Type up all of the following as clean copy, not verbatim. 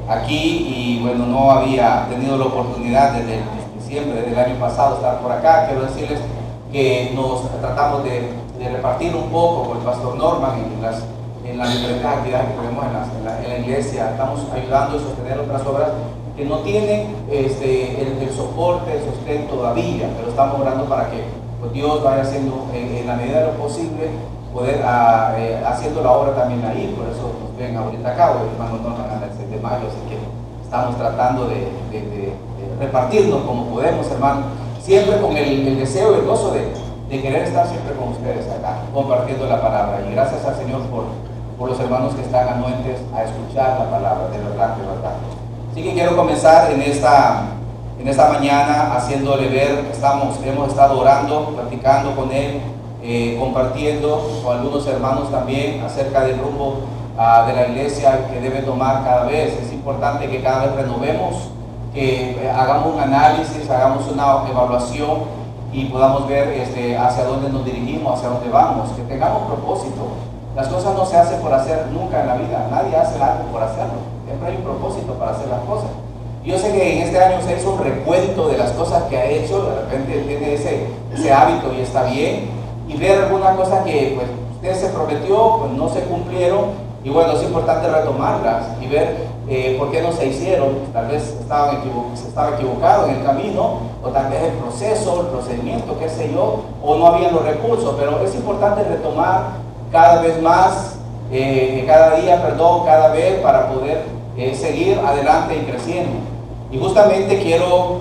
aquí y bueno, no había tenido la oportunidad desde diciembre del año pasado estar por acá. Quiero decirles que nos tratamos de repartir un poco con el pastor Norman en las diferentes actividades que tenemos en la iglesia. Estamos ayudando a sostener otras obras que no tienen el soporte, el sostén todavía, pero estamos orando para que pues, Dios vaya haciendo en la medida de lo posible, poder haciendo la obra también ahí. Por eso nos ven ahorita acá, el hermano Norman anda el 6 de mayo, así que estamos tratando de repartirnos como podemos, hermano, siempre con el deseo y el gozo de querer estar siempre con ustedes acá, compartiendo la palabra. Y gracias al Señor por los hermanos que están anuentes a escuchar la palabra, de verdad, de verdad. Así que quiero comenzar en esta mañana haciéndole ver, hemos estado orando, platicando con él, compartiendo con algunos hermanos también acerca del rumbo de la iglesia que debe tomar cada vez. Es importante que cada vez renovemos, que hagamos un análisis, hagamos una evaluación y podamos ver hacia dónde nos dirigimos, hacia dónde vamos, que tengamos propósito. Las cosas no se hacen por hacer nunca en la vida, nadie hace algo por hacerlo, siempre hay un propósito para hacer las cosas. Yo sé que en este año se hizo un recuento de las cosas que ha hecho, de repente tiene ese hábito y está bien, y ver algunas cosas que pues, usted se prometió, pues no se cumplieron, y bueno, es importante retomarlas y ver por qué no se hicieron. Tal vez se estaba equivocado en el camino, o tal vez el proceso, el procedimiento, qué sé yo, o no habían los recursos, pero es importante retomar cada vez más, cada vez para poder seguir adelante y creciendo. Y justamente quiero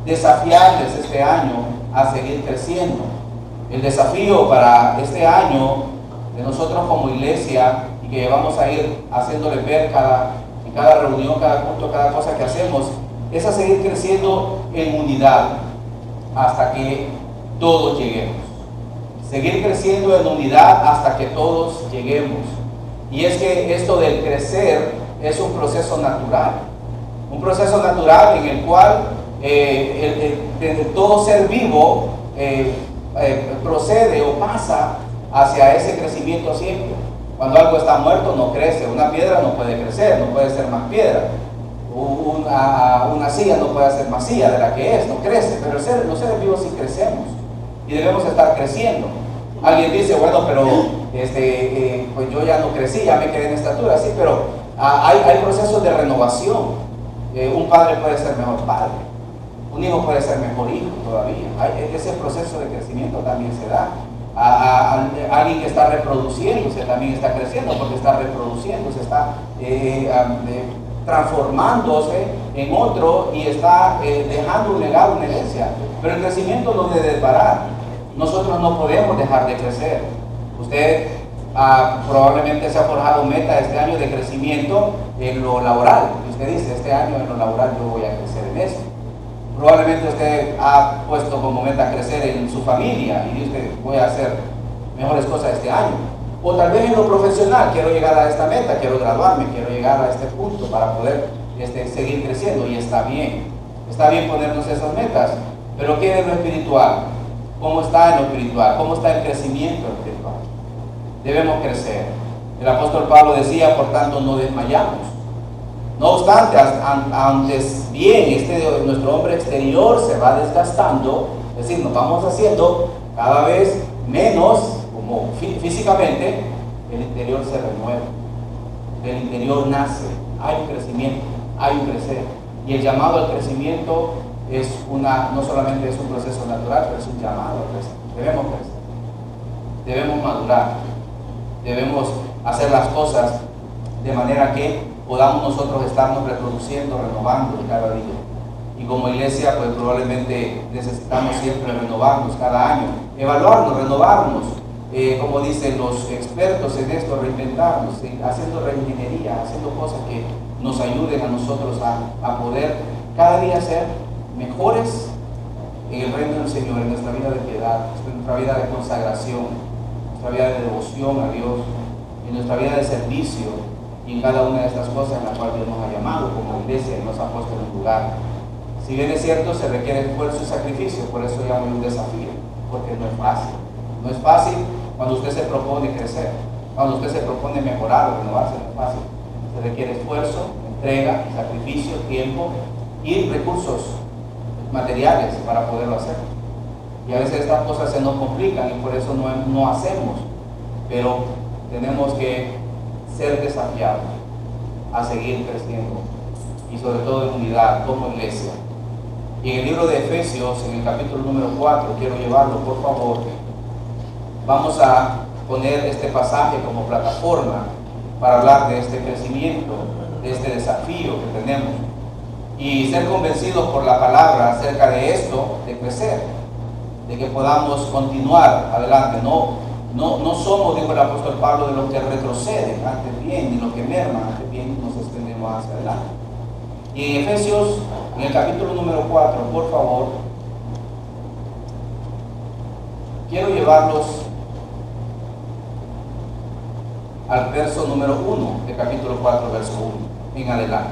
desafiarles este año a seguir creciendo. El desafío para este año de nosotros como iglesia, y que vamos a ir haciéndole ver en cada reunión, cada culto, cada cosa que hacemos, es a seguir creciendo en unidad hasta que todos lleguemos. Seguir creciendo en unidad hasta que todos lleguemos. Y es que esto del crecer es un proceso natural. Un proceso natural en el cual todo ser vivo procede o pasa hacia ese crecimiento siempre. Cuando algo está muerto no crece. Una piedra no puede crecer, no puede ser más piedra. Una silla no puede ser más silla de la que es, no crece. Pero los seres vivos sí crecemos y debemos estar creciendo. Alguien dice, bueno, pero pues yo ya no crecí, ya me quedé en estatura. Sí, pero hay procesos de renovación. Un padre puede ser mejor padre, un hijo puede ser mejor hijo todavía. Ese proceso de crecimiento también se da. Alguien que está reproduciéndose también está creciendo, porque está reproduciéndose, está transformándose en otro y está dejando un legado, una herencia. Pero el crecimiento no debe parar. Nosotros no podemos dejar de crecer. Usted probablemente se ha forjado meta este año de crecimiento en lo laboral. Y usted dice, este año en lo laboral yo voy a crecer en eso. Probablemente usted ha puesto como meta crecer en su familia y dice, voy a hacer mejores cosas este año. O tal vez en lo profesional, quiero llegar a esta meta, quiero graduarme, quiero llegar a este punto para poder seguir creciendo. Y está bien ponernos esas metas. Pero ¿qué es lo espiritual? ¿Cómo está en lo espiritual? ¿Cómo está el crecimiento espiritual? Debemos crecer. El apóstol Pablo decía, por tanto, no desmayamos. No obstante, antes bien, nuestro hombre exterior se va desgastando, es decir, nos vamos haciendo cada vez menos, como físicamente, el interior se renueva, el interior nace, hay un crecimiento, hay un crecer. Y el llamado al crecimiento no solamente es un proceso natural, pero es un llamado al crecer. Debemos crecer, debemos madurar, debemos hacer las cosas de manera que podamos nosotros estarnos reproduciendo, renovando cada día. Y como iglesia, pues probablemente necesitamos siempre renovarnos cada año, evaluarnos, renovarnos, como dicen los expertos en esto, reinventarnos, haciendo reingeniería, haciendo cosas que nos ayuden a nosotros a poder cada día ser mejores en el reino del Señor, en nuestra vida de piedad, en nuestra vida de consagración, en nuestra vida de devoción a Dios, en nuestra vida de servicio, y en cada una de estas cosas en las cuales Dios nos ha llamado como iglesia y nos ha puesto en un lugar. Si bien es cierto, se requiere esfuerzo y sacrificio, por eso llamo un desafío, porque no es fácil. No es fácil cuando usted se propone crecer, cuando usted se propone mejorar o renovarse, no es fácil. Se requiere esfuerzo, entrega, sacrificio, tiempo y recursos materiales para poderlo hacer. Y a veces estas cosas se nos complican y por eso no hacemos, pero tenemos que ser desafiados a seguir creciendo y sobre todo en unidad como iglesia. Y en el libro de Efesios, en el capítulo número 4, quiero llevarlo por favor, vamos a poner este pasaje como plataforma para hablar de este crecimiento, de este desafío que tenemos y ser convencidos por la palabra acerca de esto, de crecer, de que podamos continuar adelante. No somos, dijo el apóstol Pablo, de los que retroceden, antes bien, ni los que merman, antes bien nos extendemos hacia adelante. Y en Efesios, en el capítulo número 4, por favor, quiero llevarlos al verso número 1 del capítulo 4, verso 1, en adelante.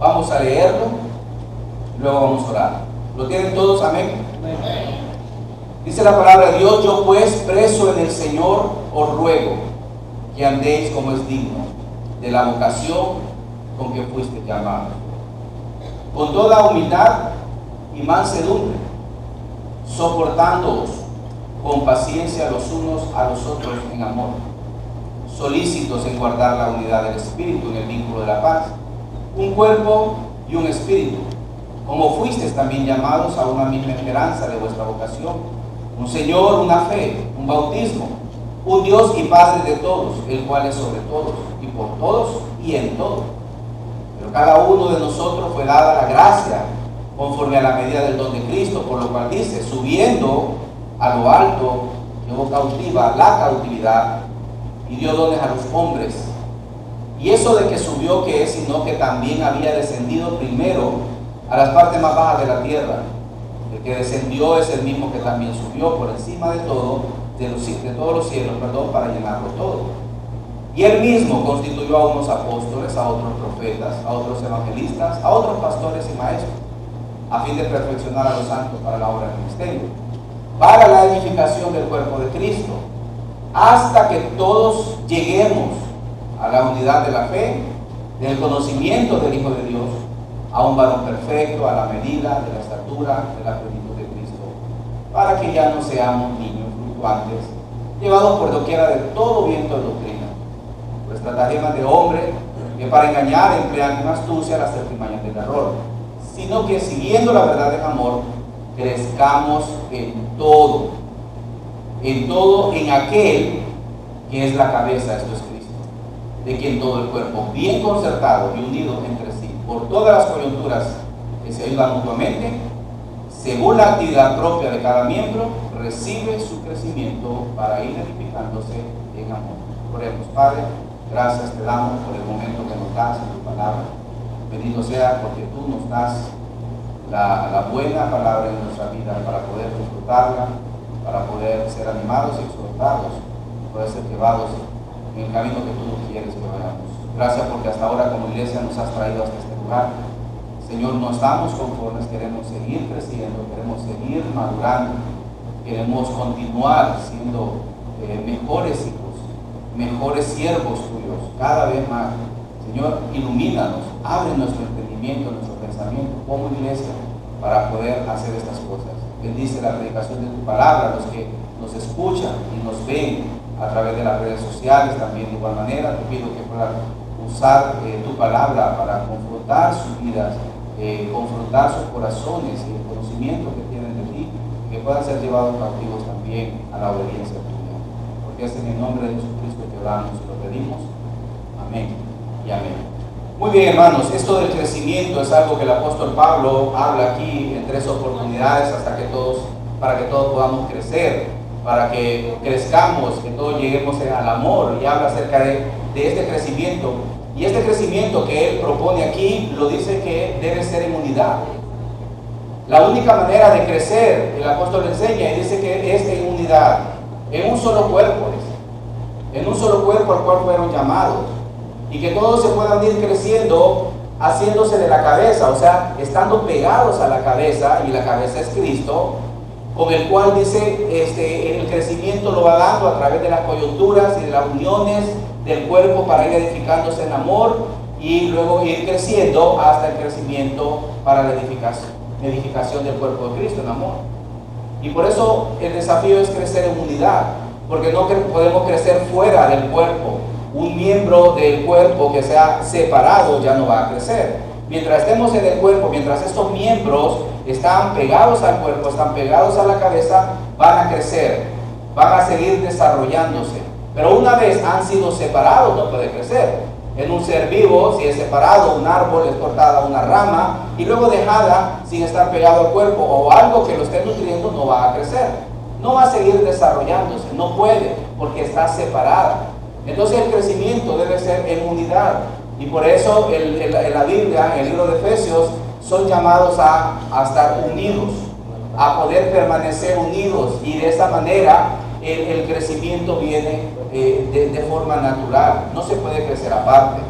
Vamos a leerlo, luego vamos a orar. ¿Lo tienen todos? Amén. Amén. Dice la palabra de Dios: yo pues, preso en el Señor, os ruego que andéis como es digno de la vocación con que fuiste llamados, con toda humildad y mansedumbre, soportándoos con paciencia los unos a los otros en amor, solícitos en guardar la unidad del Espíritu en el vínculo de la paz, un cuerpo y un espíritu, como fuisteis también llamados a una misma esperanza de vuestra vocación, un Señor, una fe, un bautismo, un Dios y Padre de todos, el cual es sobre todos, y por todos, y en todo. Pero cada uno de nosotros fue dada la gracia, conforme a la medida del don de Cristo, por lo cual dice, subiendo a lo alto, llevó cautiva la cautividad, y dio dones a los hombres. Y eso de que subió, que es, sino que también había descendido primero a las partes más bajas de la tierra. El que descendió es el mismo que también subió por encima de todo, de todos los cielos, para llenarlo todo. Y él mismo constituyó a unos apóstoles, a otros profetas, a otros evangelistas, a otros pastores y maestros, a fin de perfeccionar a los santos para la obra del ministerio, para la edificación del cuerpo de Cristo, hasta que todos lleguemos a la unidad de la fe, del conocimiento del Hijo de Dios, a un varón perfecto, a la medida de la estatura de la plenitud de Cristo, para que ya no seamos niños fluctuantes, llevados por doquiera de todo viento de doctrina, pues estratagemas de hombre que para engañar emplean con astucia las artimañas del error, sino que siguiendo la verdad en amor, crezcamos en todo, en aquel que es la cabeza, esto es Cristo, de quien todo el cuerpo, bien concertado y unido entre sí, por todas las coyunturas que se ayudan mutuamente, según la actividad propia de cada miembro, recibe su crecimiento para ir edificándose en amor. Oremos. Padre, gracias te damos por el momento que nos das en tu palabra. Bendito sea porque tú nos das la buena palabra en nuestra vida para poder disfrutarla, para poder ser animados y exhortados, poder ser llevados en el camino que tú quieres que vayamos. Gracias porque hasta ahora como iglesia nos has traído hasta este lugar. Señor, no estamos conformes, queremos seguir creciendo, queremos seguir madurando, queremos continuar siendo mejores hijos, mejores siervos tuyos, cada vez más. Señor, ilumínanos, abre nuestro entendimiento, nuestro pensamiento como iglesia para poder hacer estas cosas. Bendice la predicación de tu palabra, los que nos escuchan y nos ven a través de las redes sociales también de igual manera. Te pido que puedan usar tu palabra para confrontar sus vidas, confrontar sus corazones y el conocimiento que tienen de ti, que puedan ser llevados cautivos también a la obediencia tuya. Porque es en el nombre de Jesucristo que oramos y lo pedimos. Amén y amén. Muy bien, hermanos, esto del crecimiento es algo que el apóstol Pablo habla aquí en 3 oportunidades para que todos podamos crecer, para que crezcamos, que todos lleguemos al amor, y habla acerca de este crecimiento. Y este crecimiento que él propone aquí, lo dice que debe ser en unidad. La única manera de crecer, el apóstol enseña y dice que es en unidad, en un solo cuerpo, en un solo cuerpo al cual fueron llamados, y que todos se puedan ir creciendo, haciéndose de la cabeza, o sea, estando pegados a la cabeza, y la cabeza es Cristo, con el cual dice el crecimiento lo va dando a través de las coyunturas y de las uniones del cuerpo para ir edificándose en amor y luego ir creciendo hasta el crecimiento para la edificación del cuerpo de Cristo en amor. Y por eso el desafío es crecer en unidad, porque no podemos crecer fuera del cuerpo. Un miembro del cuerpo que sea separado ya no va a crecer. Mientras estemos en el cuerpo, mientras estos miembros están pegados al cuerpo, están pegados a la cabeza, van a crecer, van a seguir desarrollándose. Pero una vez han sido separados, no puede crecer. En un ser vivo, si es separado, un árbol es cortada una rama y luego dejada sin estar pegado al cuerpo o algo que lo esté nutriendo, no va a crecer. No va a seguir desarrollándose, no puede, porque está separada. Entonces el crecimiento debe ser en unidad. Y por eso en la Biblia, en el libro de Efesios, son llamados a estar unidos, a poder permanecer unidos. Y de esta manera el crecimiento viene de forma natural. No se puede crecer aparte.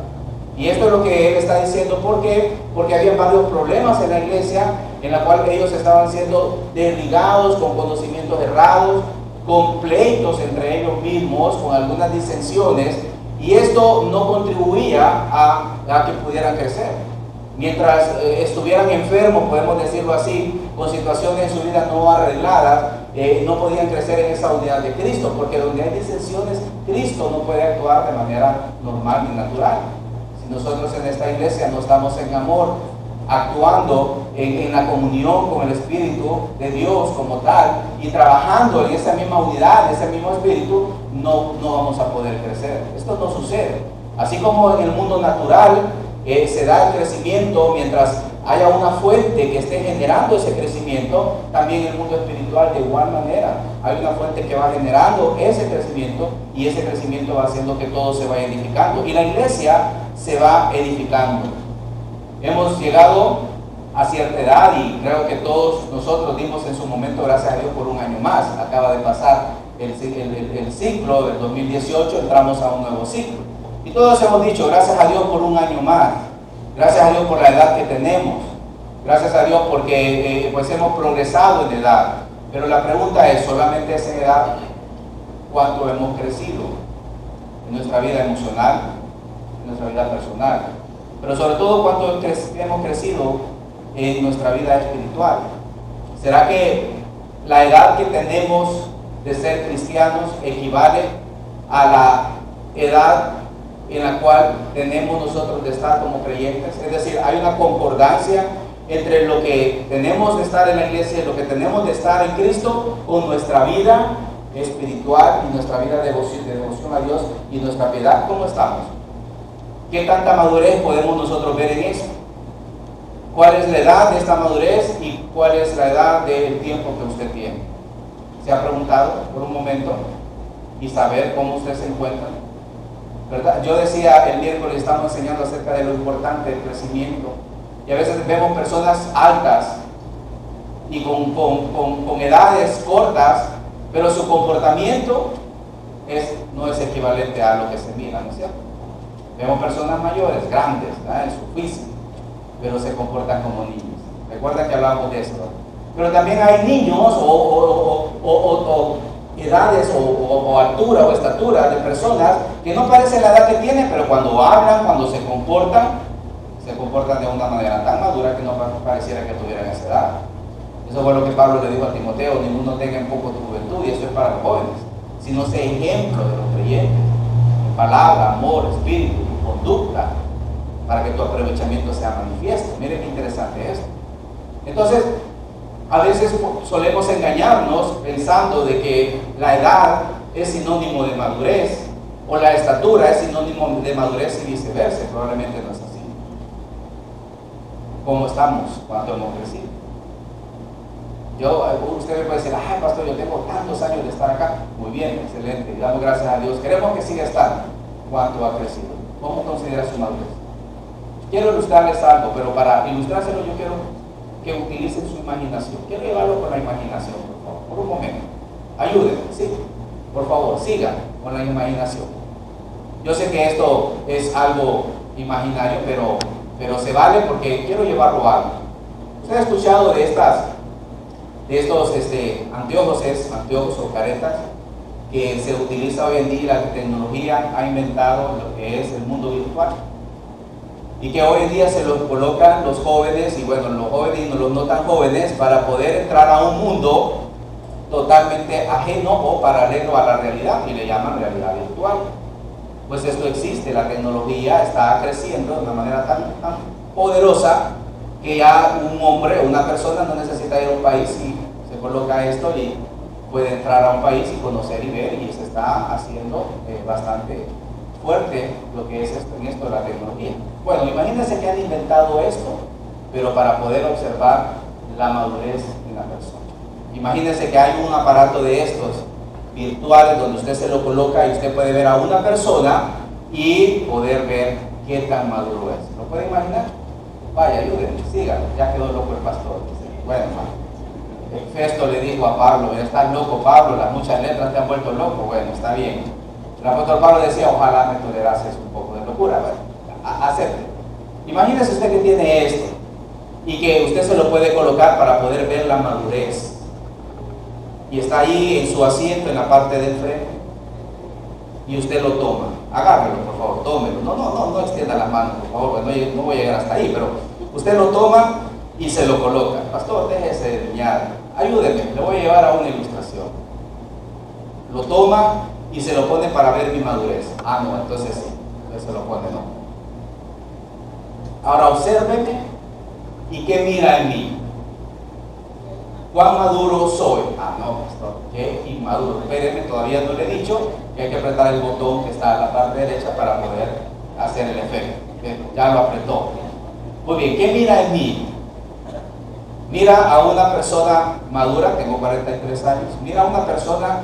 Y esto es lo que él está diciendo. ¿Por qué? Porque había varios problemas en la iglesia en la cual ellos estaban siendo desligados con conocimientos errados, con pleitos entre ellos mismos, con algunas disensiones, y esto no contribuía a que pudieran crecer. Mientras estuvieran enfermos, podemos decirlo así, con situaciones en su vida no arregladas, no podían crecer en esa unidad de Cristo, porque donde hay disensiones, Cristo no puede actuar de manera normal ni natural. Si nosotros en esta iglesia no estamos en amor, actuando en la comunión con el Espíritu de Dios como tal y trabajando en esa misma unidad, en ese mismo Espíritu, no vamos a poder crecer. Esto no sucede. Así como en el mundo natural se da el crecimiento mientras haya una fuente que esté generando ese crecimiento, también en el mundo espiritual de igual manera hay una fuente que va generando ese crecimiento y ese crecimiento va haciendo que todo se vaya edificando y la iglesia se va edificando. Hemos llegado a cierta edad y creo que todos nosotros dimos en su momento gracias a Dios por un año más. Acaba de pasar el ciclo del 2018, entramos a un nuevo ciclo. Y todos hemos dicho gracias a Dios por un año más, gracias a Dios por la edad que tenemos, gracias a Dios porque pues hemos progresado en edad. Pero la pregunta es, ¿solamente es en edad? ¿Cuánto hemos crecido en nuestra vida emocional, en nuestra vida personal? Pero sobre todo, ¿cuánto hemos crecido en nuestra vida espiritual? ¿Será que la edad que tenemos de ser cristianos equivale a la edad en la cual tenemos nosotros de estar como creyentes? Es decir, hay una concordancia entre lo que tenemos de estar en la iglesia y lo que tenemos de estar en Cristo con nuestra vida espiritual y nuestra vida de devoción a Dios y nuestra piedad. ¿Cómo estamos? ¿Qué tanta madurez podemos nosotros ver en eso? ¿Cuál es la edad de esta madurez y cuál es la edad del tiempo que usted tiene? ¿Se ha preguntado por un momento y saber cómo usted se encuentra? ¿Verdad? Yo decía el miércoles, estamos enseñando acerca de lo importante del crecimiento y a veces vemos personas altas y con edades cortas, pero su comportamiento no es equivalente a lo que se mira, ¿no es cierto? Vemos personas mayores, grandes, ¿verdad?, en su físico, pero se comportan como niños. Recuerda que hablamos de esto. Pero también hay niños o edades o altura o estatura de personas que no parecen la edad que tienen, pero cuando hablan, cuando se comportan de una manera tan madura que no pareciera que tuvieran esa edad. Eso fue lo que Pablo le dijo a Timoteo: ninguno tenga en poco tu juventud, y eso es para los jóvenes, sino sea ejemplo de los creyentes, en palabra, amor, espíritu, conducta, para que tu aprovechamiento sea manifiesto. Miren qué interesante es. Entonces, a veces solemos engañarnos pensando de que la edad es sinónimo de madurez, o la estatura es sinónimo de madurez y viceversa. Probablemente no es así. ¿Cómo estamos? ¿Cuánto hemos crecido? Usted me puede decir: ay, pastor, yo tengo tantos años de estar acá. Muy bien, excelente, damos gracias a Dios. Queremos que siga estando. ¿Cuánto ha crecido? ¿Cómo considera su madurez? Quiero ilustrarles algo, pero para ilustrárselo yo quiero que utilicen su imaginación. Quiero llevarlo con la imaginación, por favor, por un momento. Ayúdenme, ¿sí? Por favor, sigan con la imaginación. Yo sé que esto es algo imaginario, pero se vale porque quiero llevarlo a algo. ¿Usted ha escuchado de de estos anteojos o caretas que se utiliza hoy en día. La tecnología ha inventado lo que es el mundo virtual y que hoy en día se los colocan los jóvenes, y bueno, los jóvenes y los no tan jóvenes, para poder entrar a un mundo totalmente ajeno o paralelo a la realidad, y le llaman realidad virtual. Pues esto existe, la tecnología está creciendo de una manera tan poderosa que ya un hombre o una persona no necesita ir a un país y se coloca esto y puede entrar a un país y conocer y ver, y se está haciendo bastante fuerte lo que es en esto de la tecnología. Bueno, imagínense que han inventado esto, pero para poder observar la madurez de la persona. Imagínense que hay un aparato de estos virtuales donde usted se lo coloca y usted puede ver a una persona y poder ver qué tan maduro es. ¿Lo puede imaginar? Vaya, ayúdenme, sigan, ya quedó loco el pastor. Bueno, Festo le dijo a Pablo: estás loco, Pablo, las muchas letras te han vuelto loco. Bueno, está bien. El apóstol Pablo decía: ojalá me tolerases un poco de locura. Bueno, acepte. Imagínese usted que tiene esto y que usted se lo puede colocar para poder ver la madurez, y está ahí en su asiento en la parte del frente, y usted lo toma. Agárrelo, por favor, tómelo. No extienda las manos, por favor, pues no voy a llegar hasta ahí, pero usted lo toma y se lo coloca. Pastor, déjese de niñar, ayúdeme, le voy a llevar a una ilustración. Lo toma y se lo pone para ver mi madurez. Ah, no, entonces sí, entonces se lo pone, ¿no? Ahora obsérveme, ¿y qué mira en mí? ¿Cuán maduro soy? Ah, no, pastor, qué inmaduro. Espérenme, todavía no le he dicho que hay que apretar el botón que está a la parte derecha para poder hacer el efecto. Ya lo apretó. Muy bien, ¿qué mira en mí? Mira a una persona madura, tengo 43 años, mira a una persona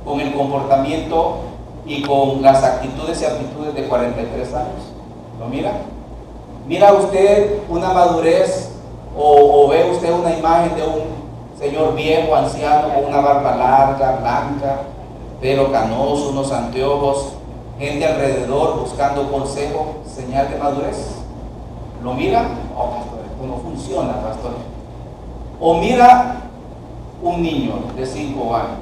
con el comportamiento y con las actitudes y aptitudes de 43 años. ¿Lo mira? ¿Mira usted una madurez o ve usted una imagen de un señor viejo, anciano, con una barba larga, blanca, pelo canoso, unos anteojos, gente alrededor buscando consejo, señal de madurez? ¿Lo mira? Oh, pastor, esto no funciona, pastor. O mira un niño de 5 años,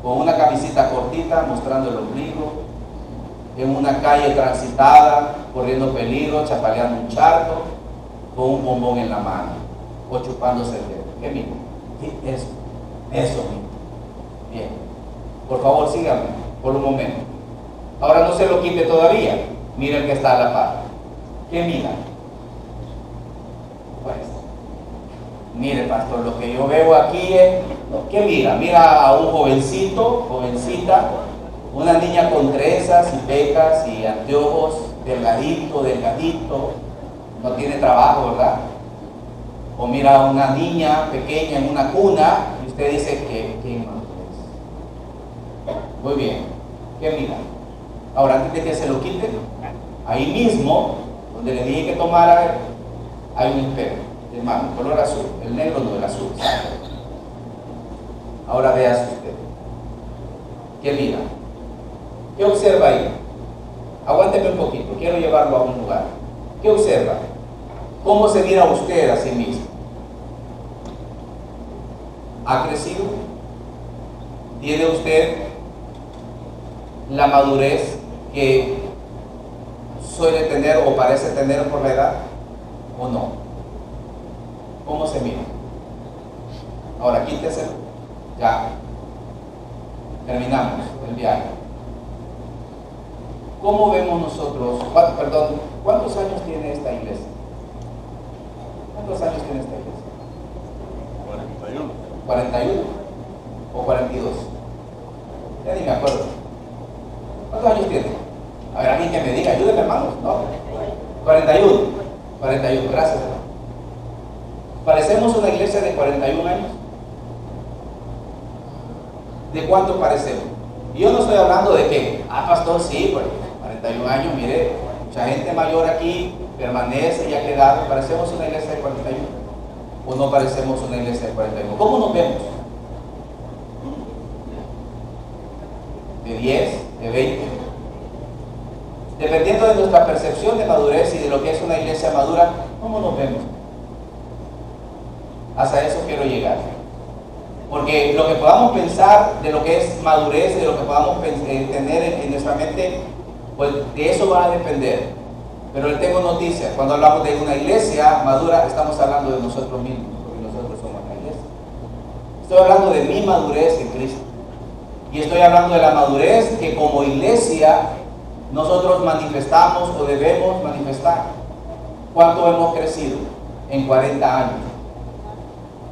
con una camisita cortita, mostrando el ombligo, en una calle transitada, corriendo peligro, chapaleando un charco, con un bombón en la mano, o chupándose el dedo. ¿Qué mismo? Eso mismo. Bien. Por favor, síganme por un momento. Ahora no se lo quite todavía. Mira el que está a la par. ¿Qué mira? Pues, mire, pastor, lo que yo veo aquí es... ¿Qué mira? Mira a un jovencito, jovencita, una niña con trenzas y pecas y anteojos, delgadito, no tiene trabajo, ¿verdad? O mira a una niña pequeña en una cuna y usted dice que inmadurez. Muy bien, ¿qué mira? Ahora, antes de que se lo quiten, ahí mismo, donde le dije que tomara, hay un espejo de mano, color azul, el negro no, el azul. Ahora véase usted. ¿Qué mira? ¿Qué observa ahí? Aguánteme un poquito, quiero llevarlo a un lugar. ¿Qué observa? ¿Cómo se mira usted a sí mismo? ¿Ha crecido? ¿Tiene usted la madurez que suele tener o parece tener por la edad? ¿O no? ¿Cómo se mira? Ahora quíteselo. Ya. Terminamos el viaje. ¿Cómo vemos nosotros? ¿Cuántos años tiene esta iglesia? ¿Cuántos años tiene esta iglesia? 41 o 42. Ya ni me acuerdo. ¿Cuántos años tiene? A ver, alguien que me diga, ayúdenme, hermanos. ¿No? 41, gracias, hermano. ¿Parecemos una iglesia de 41 años? ¿De cuánto parecemos? Y yo no estoy hablando de que, pastor, sí, pues 41 años, mire, mucha gente mayor aquí permanece y ha quedado. ¿Parecemos una iglesia de 41? ¿O no parecemos una iglesia de 41? ¿Cómo nos vemos? ¿De 10? ¿De 20? Dependiendo de nuestra percepción de madurez y de lo que es una iglesia madura, ¿cómo nos vemos? Hasta eso quiero llegar. Porque lo que podamos pensar de lo que es madurez, de lo que podamos tener en nuestra mente, pues de eso va a depender. Pero les tengo noticias. Cuando hablamos de una iglesia madura, estamos hablando de nosotros mismos, porque nosotros somos la iglesia. Estoy hablando de mi madurez en Cristo. Y estoy hablando de la madurez que como iglesia nosotros manifestamos o debemos manifestar. ¿Cuánto hemos crecido en 40 años?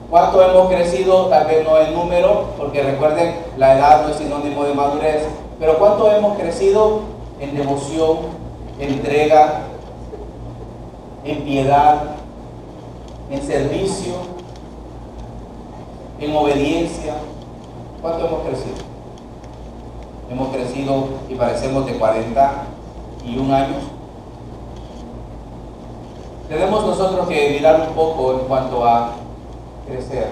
¿Cuánto hemos crecido? Tal vez no en número, porque recuerden, la edad no es sinónimo de madurez, pero ¿cuánto hemos crecido en devoción, en entrega, en piedad, en servicio, en obediencia? ¿Cuánto hemos crecido? Hemos crecido y parecemos de 41 años. Tenemos nosotros que mirar un poco en cuanto a crecer.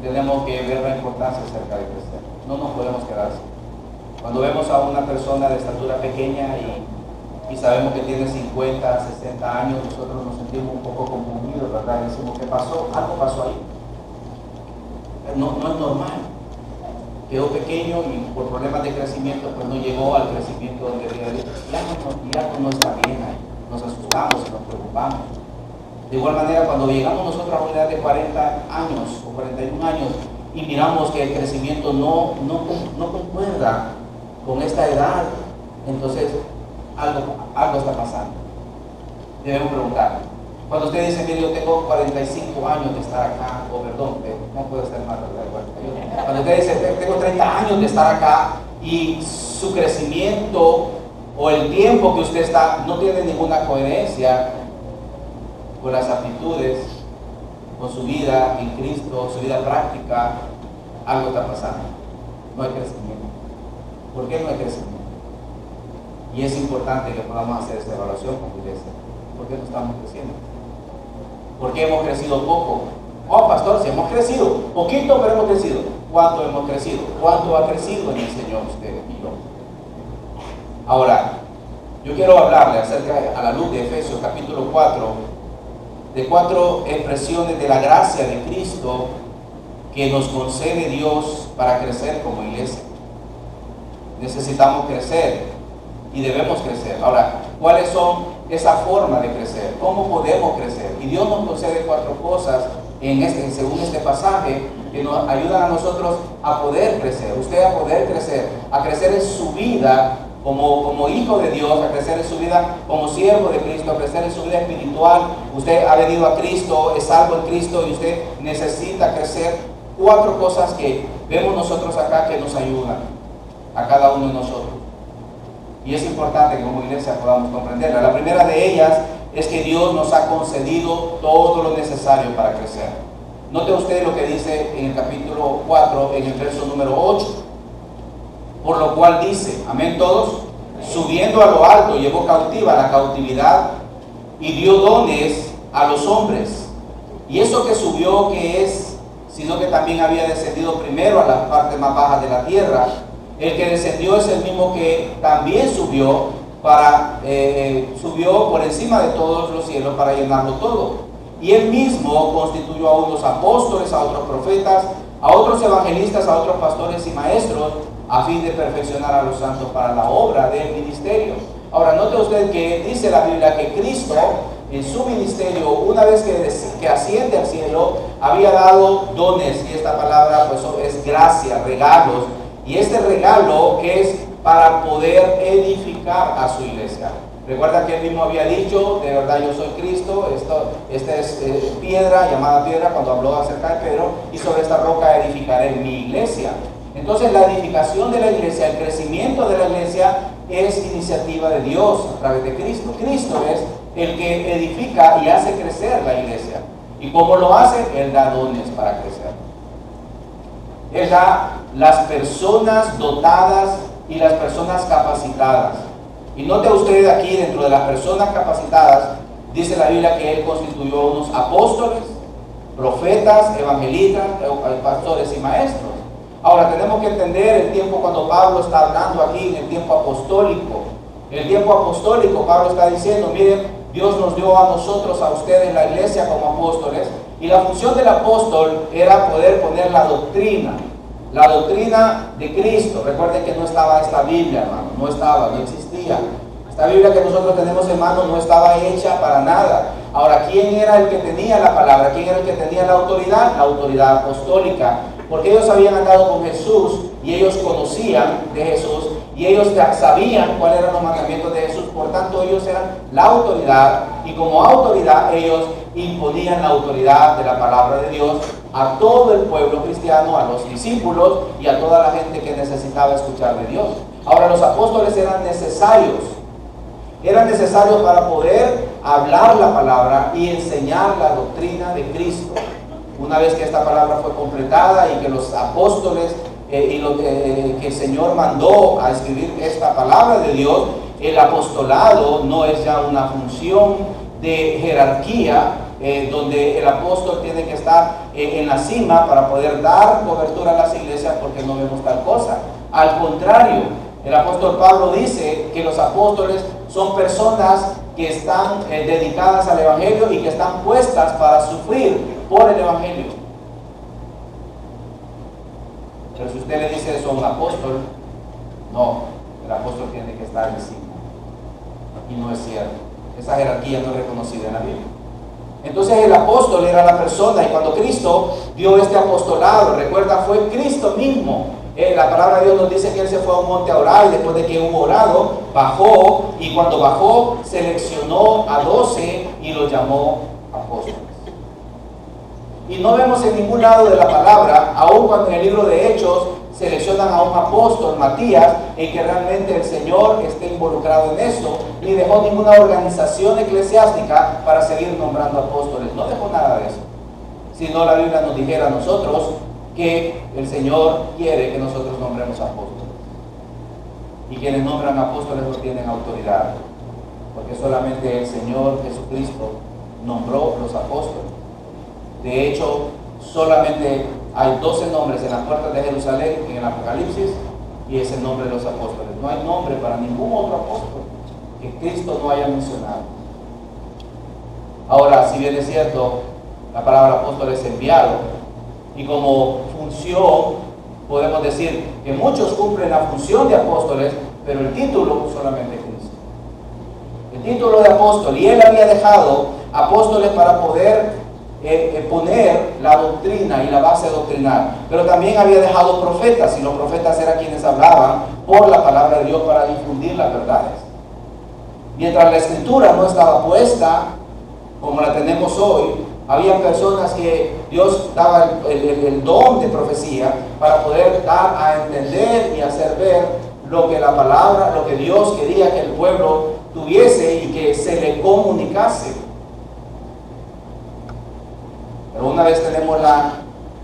Tenemos que ver la importancia acerca de crecer. No nos podemos quedar así. Cuando vemos a una persona de estatura pequeña y sabemos que tiene 50, 60 años, nosotros nos sentimos un poco confundidos, ¿verdad? Y decimos, ¿qué pasó? Algo pasó ahí. No es normal. Quedó pequeño y por problemas de crecimiento pues no llegó al crecimiento donde debía ir. Y algo no está bien ahí. Nos asustamos y nos preocupamos. De igual manera, cuando llegamos nosotros a una edad de 40 años o 41 años y miramos que el crecimiento no concuerda con esta edad, entonces algo está pasando. Debemos preguntar. Cuando usted dice, mire, yo tengo 45 años de estar acá, o perdón, no puedo estar más de 41. Cuando usted dice, tengo 30 años de estar acá y su crecimiento o el tiempo que usted está no tiene ninguna coherencia con las aptitudes, con su vida en Cristo, su vida práctica, algo está pasando. No hay crecimiento. ¿Por qué no hay crecimiento? Y es importante que podamos hacer esta evaluación como iglesia. ¿Por qué no estamos creciendo? ¿Por qué hemos crecido poco? Oh, pastor, si hemos crecido, poquito, pero hemos crecido. ¿Cuánto hemos crecido? ¿Cuánto ha crecido en el Señor usted y yo? Ahora, yo quiero hablarle acerca, a la luz de Efesios capítulo 4, de 4 expresiones de la gracia de Cristo que nos concede Dios para crecer como iglesia. Necesitamos crecer y debemos crecer. Ahora, ¿cuáles son esa forma de crecer? ¿Cómo podemos crecer? Y Dios nos concede 4 cosas según este pasaje que nos ayudan a nosotros a poder crecer. Usted a poder crecer, a crecer en su vida como hijo de Dios, a crecer en su vida como siervo de Cristo, a crecer en su vida espiritual. Usted ha venido a Cristo, es salvo en Cristo y usted necesita crecer. 4 cosas que vemos nosotros acá que nos ayudan a cada uno de nosotros. Y es importante que como iglesia podamos comprenderla. La primera de ellas es que Dios nos ha concedido todo lo necesario para crecer. Note usted lo que dice en el capítulo 4, en el verso número 8. Por lo cual dice, amén todos, subiendo a lo alto llevó cautiva la cautividad y dio dones a los hombres. Y eso que subió, que es, sino que también había descendido primero a las partes más bajas de la tierra. El que descendió es el mismo que también subió por encima de todos los cielos para llenarlo todo. Y él mismo constituyó a unos apóstoles, a otros profetas, a otros evangelistas, a otros pastores y maestros, a fin de perfeccionar a los santos para la obra del ministerio. Ahora, note usted que dice la Biblia que Cristo, en su ministerio, una vez que asciende al cielo, había dado dones, y esta palabra pues es gracia, regalos. Y este regalo es para poder edificar a su iglesia. Recuerda que él mismo había dicho, de verdad yo soy Cristo, esta es piedra, llamada piedra, cuando habló acerca de Pedro, y sobre esta roca edificaré mi iglesia. Entonces la edificación de la iglesia, el crecimiento de la iglesia es iniciativa de Dios a través de Cristo. Cristo es el que edifica y hace crecer la iglesia. ¿Y cómo lo hace? Él da dones para crecer. Él da las personas dotadas y las personas capacitadas. Y note usted aquí, dentro de las personas capacitadas, dice la Biblia que Él constituyó unos apóstoles, profetas, evangelistas, pastores y maestros. Ahora tenemos que entender el tiempo cuando Pablo está hablando aquí, en el tiempo apostólico. En el tiempo apostólico Pablo está diciendo, miren, Dios nos dio a nosotros, a ustedes, la iglesia como apóstoles, Y la función del apóstol era poder poner la doctrina de Cristo. Recuerden que no estaba esta Biblia, hermano, no existía. Esta Biblia que nosotros tenemos en mano no estaba hecha para nada. Ahora, ¿quién era el que tenía la palabra? ¿Quién era el que tenía la autoridad? La autoridad apostólica. Porque ellos habían andado con Jesús y ellos conocían de Jesús y ellos sabían cuáles eran los mandamientos de Jesús. Por tanto, ellos eran la autoridad y como autoridad ellos imponían la autoridad de la palabra de Dios a todo el pueblo cristiano, a los discípulos y a toda la gente que necesitaba escuchar de Dios. Ahora, los apóstoles eran necesarios para poder hablar la palabra y enseñar la doctrina de Cristo. Una vez que esta palabra fue completada y que los apóstoles que el Señor mandó a escribir esta palabra de Dios, el apostolado no es ya una función de jerarquía donde el apóstol tiene que estar en la cima para poder dar cobertura a las iglesias porque no vemos tal cosa. Al contrario, el apóstol Pablo dice que los apóstoles son personas que están dedicadas al Evangelio y que están puestas para sufrir por el Evangelio. Pero si usted le dice eso a un apóstol, no, el apóstol tiene que estar encima. Y no es cierto. Esa jerarquía no es reconocida en la Biblia. Entonces el apóstol era la persona, y cuando Cristo dio este apostolado, recuerda, fue Cristo mismo. La palabra de Dios nos dice que Él se fue a un monte a orar y después de que hubo orado, bajó, y cuando bajó seleccionó a 12 y los llamó apóstoles. Y no vemos en ningún lado de la palabra, aun cuando en el libro de Hechos seleccionan a un apóstol, Matías, en que realmente el Señor esté involucrado en eso, ni dejó ninguna organización eclesiástica para seguir nombrando apóstoles. No dejó nada de eso. Si no, la Biblia nos dijera a nosotros que el Señor quiere que nosotros nombremos apóstoles. Y quienes nombran apóstoles no tienen autoridad, porque solamente el Señor Jesucristo nombró los apóstoles. De hecho, solamente hay 12 nombres en las puertas de Jerusalén en el Apocalipsis y es el nombre de los apóstoles. No hay nombre para ningún otro apóstol que Cristo no haya mencionado. Ahora, si bien es cierto, la palabra apóstol es enviado, y como función podemos decir que muchos cumplen la función de apóstoles, pero el título solamente Cristo. El título de apóstol, y Él había dejado apóstoles para poder poner la doctrina y la base doctrinal, pero también había dejado profetas, y los profetas eran quienes hablaban por la palabra de Dios para difundir las verdades. Mientras la escritura no estaba puesta como la tenemos hoy, había personas que Dios daba el don de profecía para poder dar a entender y hacer ver lo que la palabra, lo que Dios quería que el pueblo tuviese y que se le comunicase. Pero una vez tenemos la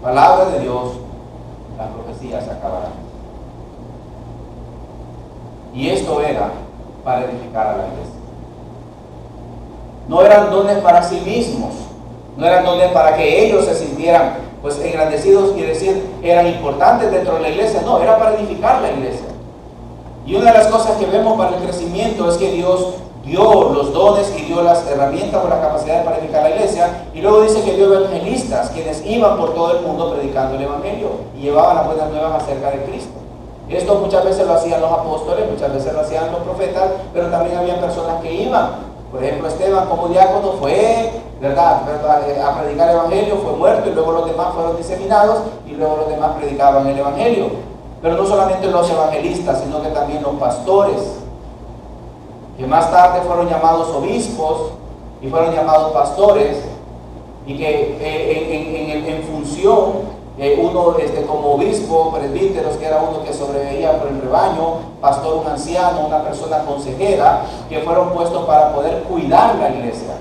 palabra de Dios, las profecías se acabarán. Y esto era para edificar a la iglesia. No eran dones para sí mismos, no eran dones para que ellos se sintieran pues engrandecidos y decir eran importantes dentro de la iglesia. No, era para edificar la iglesia. Y una de las cosas que vemos para el crecimiento es que Dios dio los dones y dio las herramientas o las capacidades para edificar la iglesia, y luego dice que dio evangelistas, quienes iban por todo el mundo predicando el evangelio y llevaban las buenas nuevas acerca de Cristo. Esto muchas veces lo hacían los apóstoles, muchas veces lo hacían los profetas, pero también había personas que iban. Por ejemplo, Esteban como diácono fue, ¿verdad?, a predicar el evangelio, fue muerto, y luego los demás fueron diseminados y luego los demás predicaban el evangelio. Pero no solamente los evangelistas, sino que también los pastores, que más tarde fueron llamados obispos y fueron llamados pastores, y que en función, uno como obispo, presbíteros, que era uno que sobreveía por el rebaño, pastor un anciano, una persona consejera, que fueron puestos para poder cuidar la iglesia.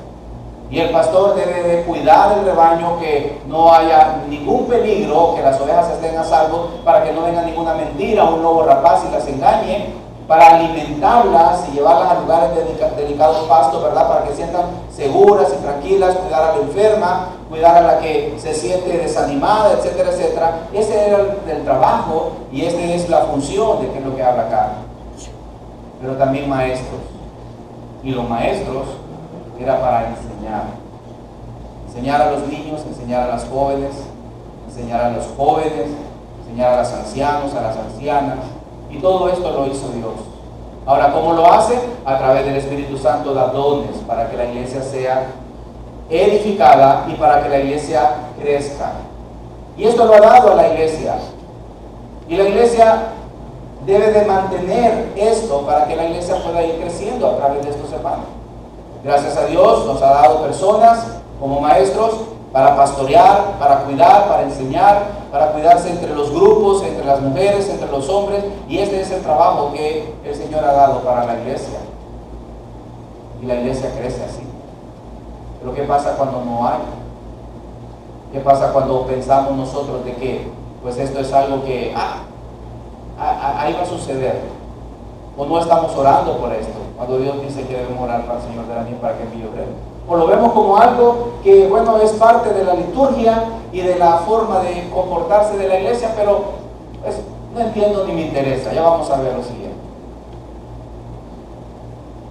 Y el pastor debe de cuidar el rebaño, que no haya ningún peligro, que las ovejas estén a salvo, para que no venga ninguna mentira, un lobo rapaz y las engañe, para alimentarlas y llevarlas a lugares dedicados pastos, ¿verdad?, para que sientan seguras y tranquilas, cuidar a la enferma, cuidar a la que se siente desanimada, etcétera, etcétera. Ese era el trabajo, y esta es la función de que es lo que habla acá. Pero también maestros, y los maestros era para enseñar. Enseñar a los niños, enseñar a las jóvenes, enseñar a los jóvenes, enseñar a los ancianos, a las ancianas. Y todo esto lo hizo Dios. Ahora, ¿cómo lo hace? A través del Espíritu Santo da dones para que la iglesia sea edificada y para que la iglesia crezca. Y esto lo ha dado a la iglesia. Y la iglesia debe de mantener esto para que la iglesia pueda ir creciendo a través de estos hermanos. Gracias a Dios nos ha dado personas como maestros para pastorear, para cuidar, para enseñar, para cuidarse entre los grupos, entre las mujeres, entre los hombres. Y este es el trabajo que el Señor ha dado para la iglesia. Y la iglesia crece así. Pero ¿qué pasa cuando no hay? ¿Qué pasa cuando pensamos nosotros de que pues esto es algo que ahí va a suceder? O no estamos orando por esto, cuando Dios dice que debemos orar para el Señor de la mies para que envíe obreros. O lo vemos como algo que, bueno, es parte de la liturgia y de la forma de comportarse de la iglesia, pero pues, no entiendo ni me interesa. Ya vamos a ver lo siguiente.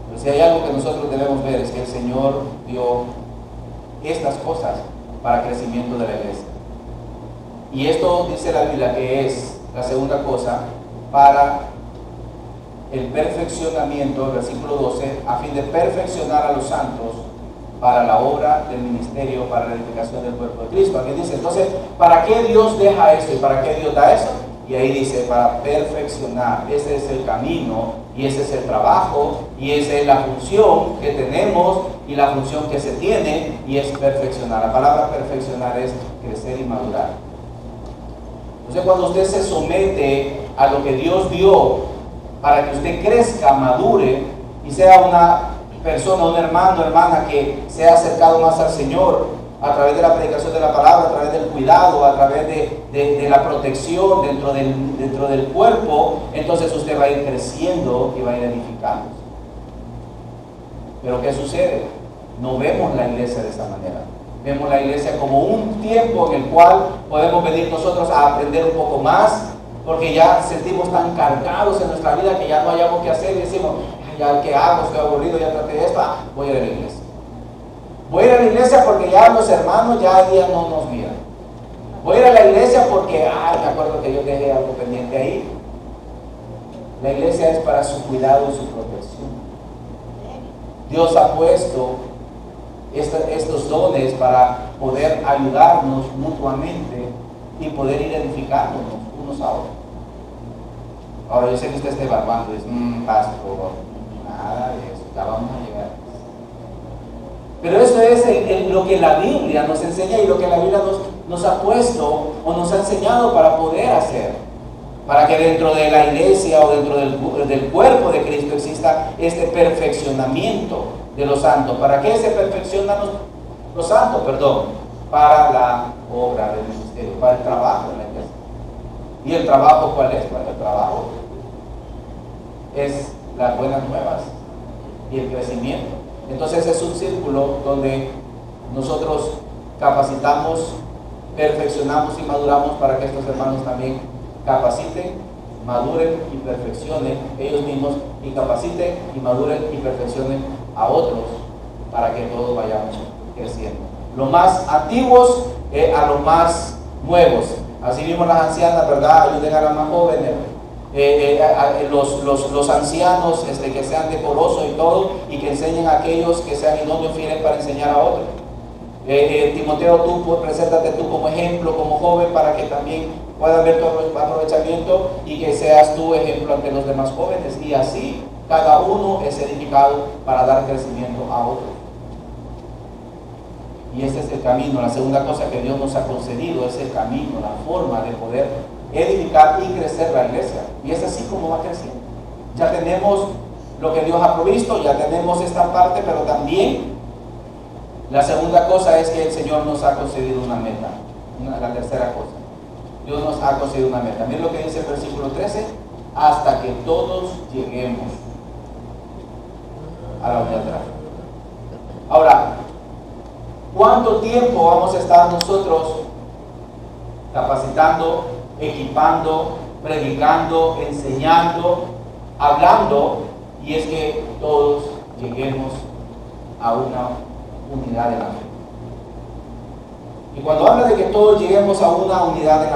Pero si hay algo que nosotros debemos ver es que el Señor dio estas cosas para crecimiento de la iglesia. Y esto dice la Biblia que es la segunda cosa para el perfeccionamiento, versículo 12, a fin de perfeccionar a los santos para la obra del ministerio, para la edificación del cuerpo de Cristo. Aquí dice, entonces, ¿para qué Dios deja esto y para qué Dios da eso? Y ahí dice, para perfeccionar. Ese es el camino y ese es el trabajo y esa es la función que tenemos y la función que se tiene, y es perfeccionar. La palabra perfeccionar es crecer y madurar. Entonces, cuando usted se somete a lo que Dios dio para que usted crezca, madure y sea una persona, un hermano, hermana que se ha acercado más al Señor a través de la predicación de la palabra, a través del cuidado, a través de la protección dentro del cuerpo, entonces usted va a ir creciendo y va a ir edificando. Pero ¿qué sucede? No vemos la iglesia de esa manera. Vemos la iglesia como un tiempo en el cual podemos venir nosotros a aprender un poco más, porque ya sentimos tan cargados en nuestra vida que ya no hayamos que hacer y decimos, ya qué hago, estoy aburrido, ya traté de esto, voy a ir a la iglesia. Voy a ir a la iglesia porque ya los hermanos ya día no nos miran. Voy a ir a la iglesia porque, me acuerdo que yo dejé algo pendiente ahí. La iglesia es para su cuidado y su protección. Dios ha puesto estos dones para poder ayudarnos mutuamente y poder ir edificándonos unos a otros. Ahora yo sé que usted está evaluando, es pastor, nada de eso, ya vamos a llegar. Pero eso es lo que la Biblia nos enseña y lo que la Biblia nos ha puesto o nos ha enseñado para poder hacer. Para que dentro de la iglesia o dentro del cuerpo de Cristo exista este perfeccionamiento de los santos. ¿Para qué se perfeccionan los santos? Para la obra del ministerio, para el trabajo en la iglesia. ¿Y el trabajo cuál es? Bueno, el trabajo es las buenas nuevas y el crecimiento. Entonces es un círculo donde nosotros capacitamos, perfeccionamos y maduramos para que estos hermanos también capaciten, maduren y perfeccionen ellos mismos, y capaciten y maduren y perfeccionen a otros para que todos vayamos creciendo. Los más antiguos a los más nuevos. Así mismo las ancianas, ¿verdad? Ayuden a las más jóvenes. Los ancianos que sean decorosos y todo, y que enseñen a aquellos que sean idóneos, fieles para enseñar a otros. Timoteo, preséntate tú como ejemplo, como joven, para que también puedan ver tu aprovechamiento y que seas tú ejemplo ante los demás jóvenes, y así cada uno es edificado para dar crecimiento a otros. Y este es el camino. La segunda cosa que Dios nos ha concedido es el camino, la forma de poder edificar y crecer la iglesia. Y es así como va creciendo. Ya tenemos lo que Dios ha provisto, ya tenemos esta parte, pero también la segunda cosa es que el Señor nos ha concedido una meta. La tercera cosa, Dios nos ha concedido una meta. Miren lo que dice el versículo 13: hasta que todos lleguemos a la unidad de la fe. Ahora, ¿cuánto tiempo vamos a estar nosotros capacitando, equipando, predicando, enseñando, hablando? Y es que todos lleguemos a una unidad de la fe. Y cuando habla de que todos lleguemos a una unidad en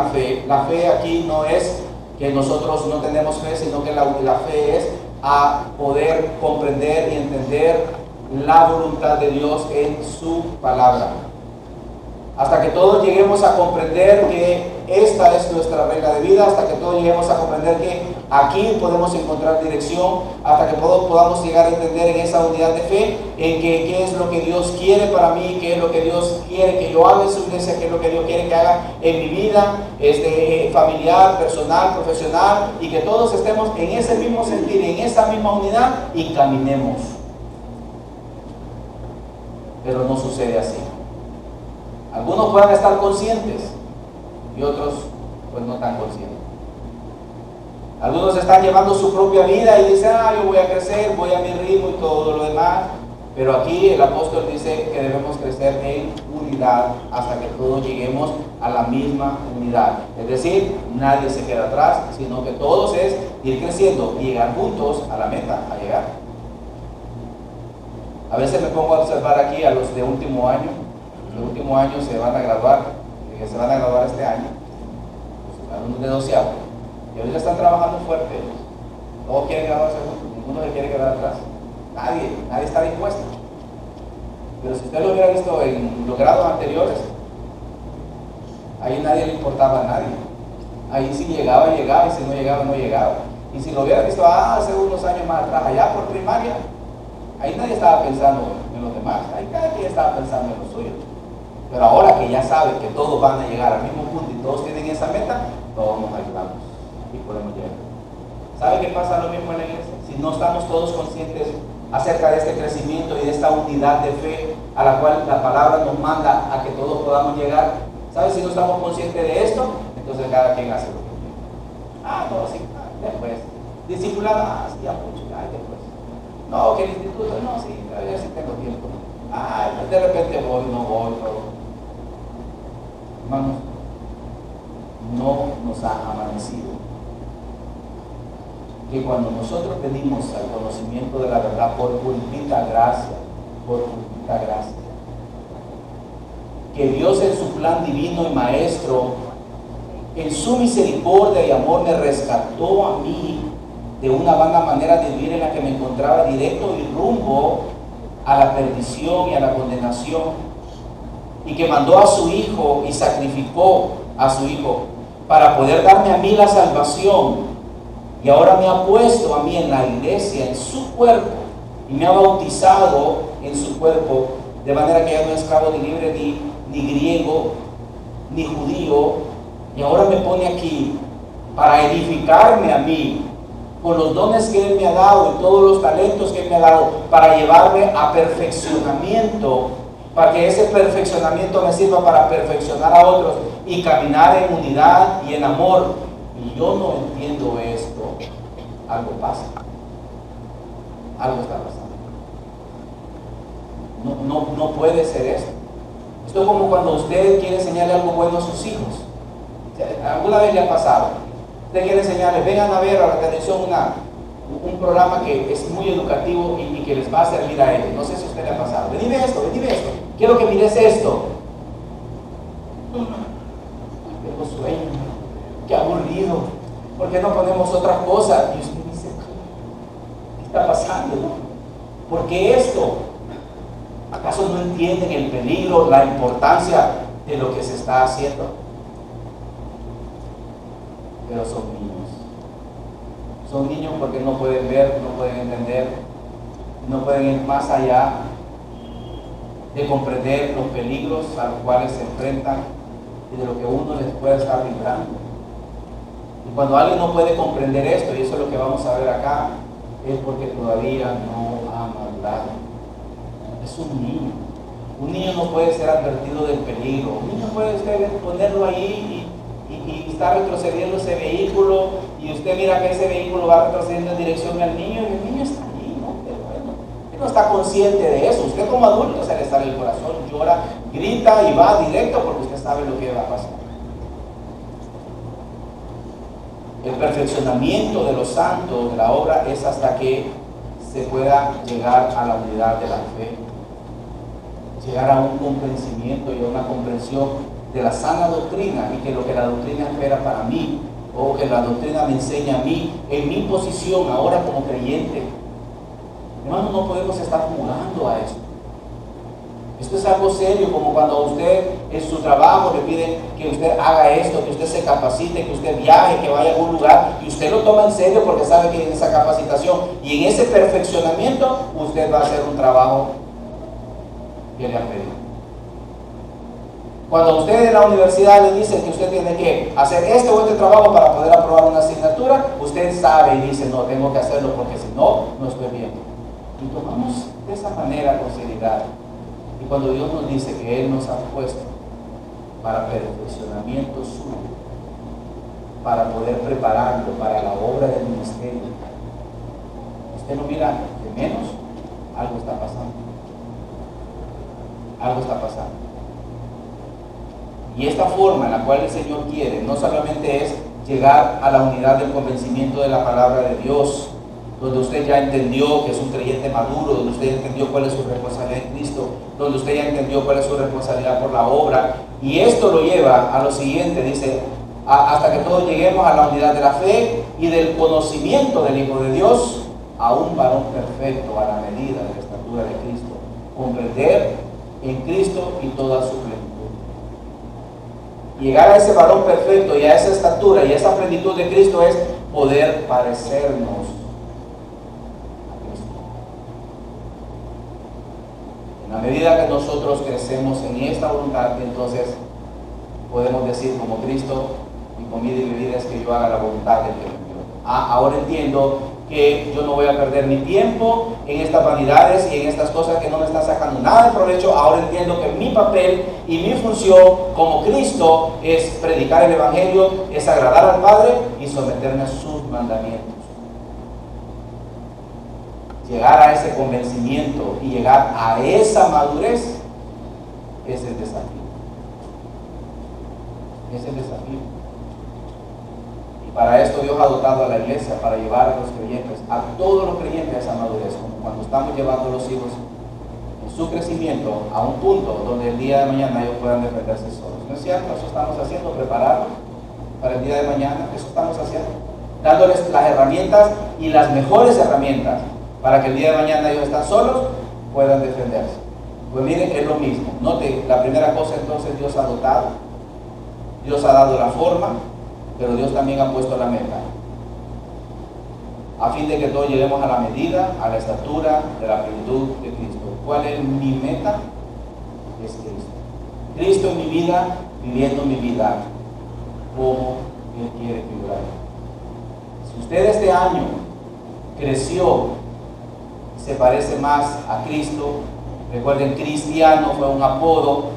la fe aquí no es que nosotros no tenemos fe, sino que la fe es a poder comprender y entender la voluntad de Dios en su palabra. Hasta que todos lleguemos a comprender que esta es nuestra regla de vida, hasta que todos lleguemos a comprender que aquí podemos encontrar dirección, hasta que todos podamos llegar a entender en esa unidad de fe, en que qué es lo que Dios quiere para mí, qué es lo que Dios quiere que yo haga en su iglesia, qué es lo que Dios quiere que haga en mi vida, familiar, personal, profesional, y que todos estemos en ese mismo sentir, en esa misma unidad y caminemos. Pero no sucede así. Algunos pueden estar conscientes y otros pues no tan conscientes. Algunos están llevando su propia vida y dicen, yo voy a crecer, voy a mi ritmo y todo lo demás. Pero aquí el apóstol dice que debemos crecer en unidad hasta que todos lleguemos a la misma unidad. Es decir, nadie se queda atrás, sino que todos es ir creciendo y llegar juntos a la meta, a llegar. A veces me pongo a observar aquí a los de último año. Los de último año se van a graduar este año, los alumnos de 12 y ahorita están trabajando fuerte. Todos quieren graduarse juntos, ninguno se quiere quedar atrás. Nadie está dispuesto. Pero si usted lo hubiera visto en los grados anteriores, ahí nadie le importaba a nadie. Ahí si llegaba, llegaba, y si no llegaba, no llegaba. Y si lo hubiera visto hace unos años más atrás, allá por primaria, ahí nadie estaba pensando en los demás, ahí cada quien estaba pensando en lo suyo. Pero ahora que ya saben que todos van a llegar al mismo punto y todos tienen esa meta, todos nos ayudamos y podemos llegar. ¿Sabe qué pasa lo mismo en la iglesia? Si no estamos todos conscientes acerca de este crecimiento y de esta unidad de fe a la cual la palabra nos manda a que todos podamos llegar, ¿sabe? Si no estamos conscientes de esto, entonces cada quien hace lo que quiere. No, sí, después. Discipulada, sí, ya mucho, después. No, que el instituto, no, sí, todavía sí tengo tiempo. De repente voy, no voy, todo. Hermanos, no nos ha amanecido que cuando nosotros venimos al conocimiento de la verdad por purita gracia, que Dios en su plan divino y maestro, en su misericordia y amor me rescató a mí de una vana manera de vivir en la que me encontraba directo y rumbo a la perdición y a la condenación, y que mandó a su Hijo y sacrificó a su Hijo para poder darme a mí la salvación, y ahora me ha puesto a mí en la iglesia, en su cuerpo, y me ha bautizado en su cuerpo, de manera que ya no es esclavo ni libre, ni griego, ni judío, y ahora me pone aquí para edificarme a mí con los dones que Él me ha dado y todos los talentos que Él me ha dado, para llevarme a perfeccionamiento, para que ese perfeccionamiento me sirva para perfeccionar a otros y caminar en unidad y en amor. Y yo no entiendo esto. Algo pasa. Algo está pasando. No puede ser esto. Esto es como cuando usted quiere enseñarle algo bueno a sus hijos. ¿Alguna vez le ha pasado? Usted quiere enseñarles, vengan a ver a la televisión un programa que es muy educativo y que les va a servir a ellos. No sé si a usted le ha pasado. Vení ve esto. Quiero que mires esto. Tengo sueño. Qué aburrido. ¿Por qué no ponemos otras cosas? Y usted dice, ¿qué está pasando? ¿Por qué esto? ¿Acaso no entienden el peligro, la importancia de lo que se está haciendo? Pero son niños. Son niños porque no pueden ver, no pueden entender, no pueden ir más allá de comprender los peligros a los cuales se enfrentan y de lo que uno les puede estar librando. Y cuando alguien no puede comprender esto, y eso es lo que vamos a ver acá, es porque todavía no ha madurado. Es un niño. Un niño no puede ser advertido del peligro. Un niño puede usted ponerlo ahí y está retrocediendo ese vehículo, y usted mira que ese vehículo va retrocediendo en dirección al niño, y el niño está ahí, ¿no? Pero bueno, él no está consciente de eso. Usted como adulto se le sale el corazón, llora, grita y va directo porque usted sabe lo que va a pasar. El perfeccionamiento de los santos, de la obra, es hasta que se pueda llegar a la unidad de la fe. llegar a un convencimiento y a una comprensión de la sana doctrina, y que lo que la doctrina espera para mí, o que la doctrina me enseña a mí, en mi posición ahora como creyente. Hermanos, no podemos estar jugando a esto. Esto es algo serio, como cuando a usted en su trabajo le piden que usted haga esto, que usted se capacite, que usted viaje, que vaya a algún lugar, y usted lo toma en serio porque sabe que en esa capacitación y en ese perfeccionamiento usted va a hacer un trabajo que le han pedido. Cuando a usted en la universidad le dicen que usted tiene que hacer este o este trabajo para poder aprobar una asignatura, usted sabe y dice, no, tengo que hacerlo porque si no, no estoy bien. Y tomamos de esa manera con seriedad. Y cuando Dios nos dice que Él nos ha puesto para perfeccionamiento suyo, para poder prepararlo para la obra del ministerio, usted no mira de menos, algo está pasando. Algo está pasando. Y esta forma en la cual el Señor quiere, no solamente es llegar a la unidad del convencimiento de la palabra de Dios, donde usted ya entendió que es un creyente maduro, donde usted entendió cuál es su responsabilidad en Cristo, donde usted ya entendió cuál es su responsabilidad por la obra, y esto lo lleva a lo siguiente, dice, hasta que todos lleguemos a la unidad de la fe y del conocimiento del Hijo de Dios, a un varón perfecto, a la medida de la estatura de Cristo, comprender en Cristo y toda su plenitud. Llegar a ese varón perfecto y a esa estatura y a esa plenitud de Cristo es poder parecernos a Cristo. En la medida que nosotros crecemos en esta voluntad, entonces podemos decir como Cristo, mi comida y bebida es que yo haga la voluntad del que me envió. Ahora entiendo que yo no voy a perder mi tiempo en estas vanidades y en estas cosas que no me están sacando nada de provecho. Ahora entiendo que mi papel y mi función como Cristo es predicar el Evangelio, es agradar al Padre y someterme a sus mandamientos. Llegar a ese convencimiento y llegar a esa madurez es el desafío. Es el desafío. Para esto Dios ha dotado a la iglesia para llevar a los creyentes, a todos los creyentes a esa madurez, como cuando estamos llevando a los hijos en su crecimiento a un punto donde el día de mañana ellos puedan defenderse solos. ¿No es cierto? Eso estamos haciendo, prepararlos para el día de mañana, eso estamos haciendo, dándoles las herramientas y las mejores herramientas para que el día de mañana ellos están solos, puedan defenderse. Pues miren, es lo mismo. Note, la primera cosa entonces Dios ha dotado, Dios ha dado la forma, pero Dios también ha puesto la meta, a fin de que todos lleguemos a la medida, a la estatura de la plenitud de Cristo. ¿Cuál es mi meta? Es Cristo. Cristo en mi vida, viviendo mi vida como Él quiere figurar. Si usted este año creció, se parece más a Cristo, recuerden, cristiano fue un apodo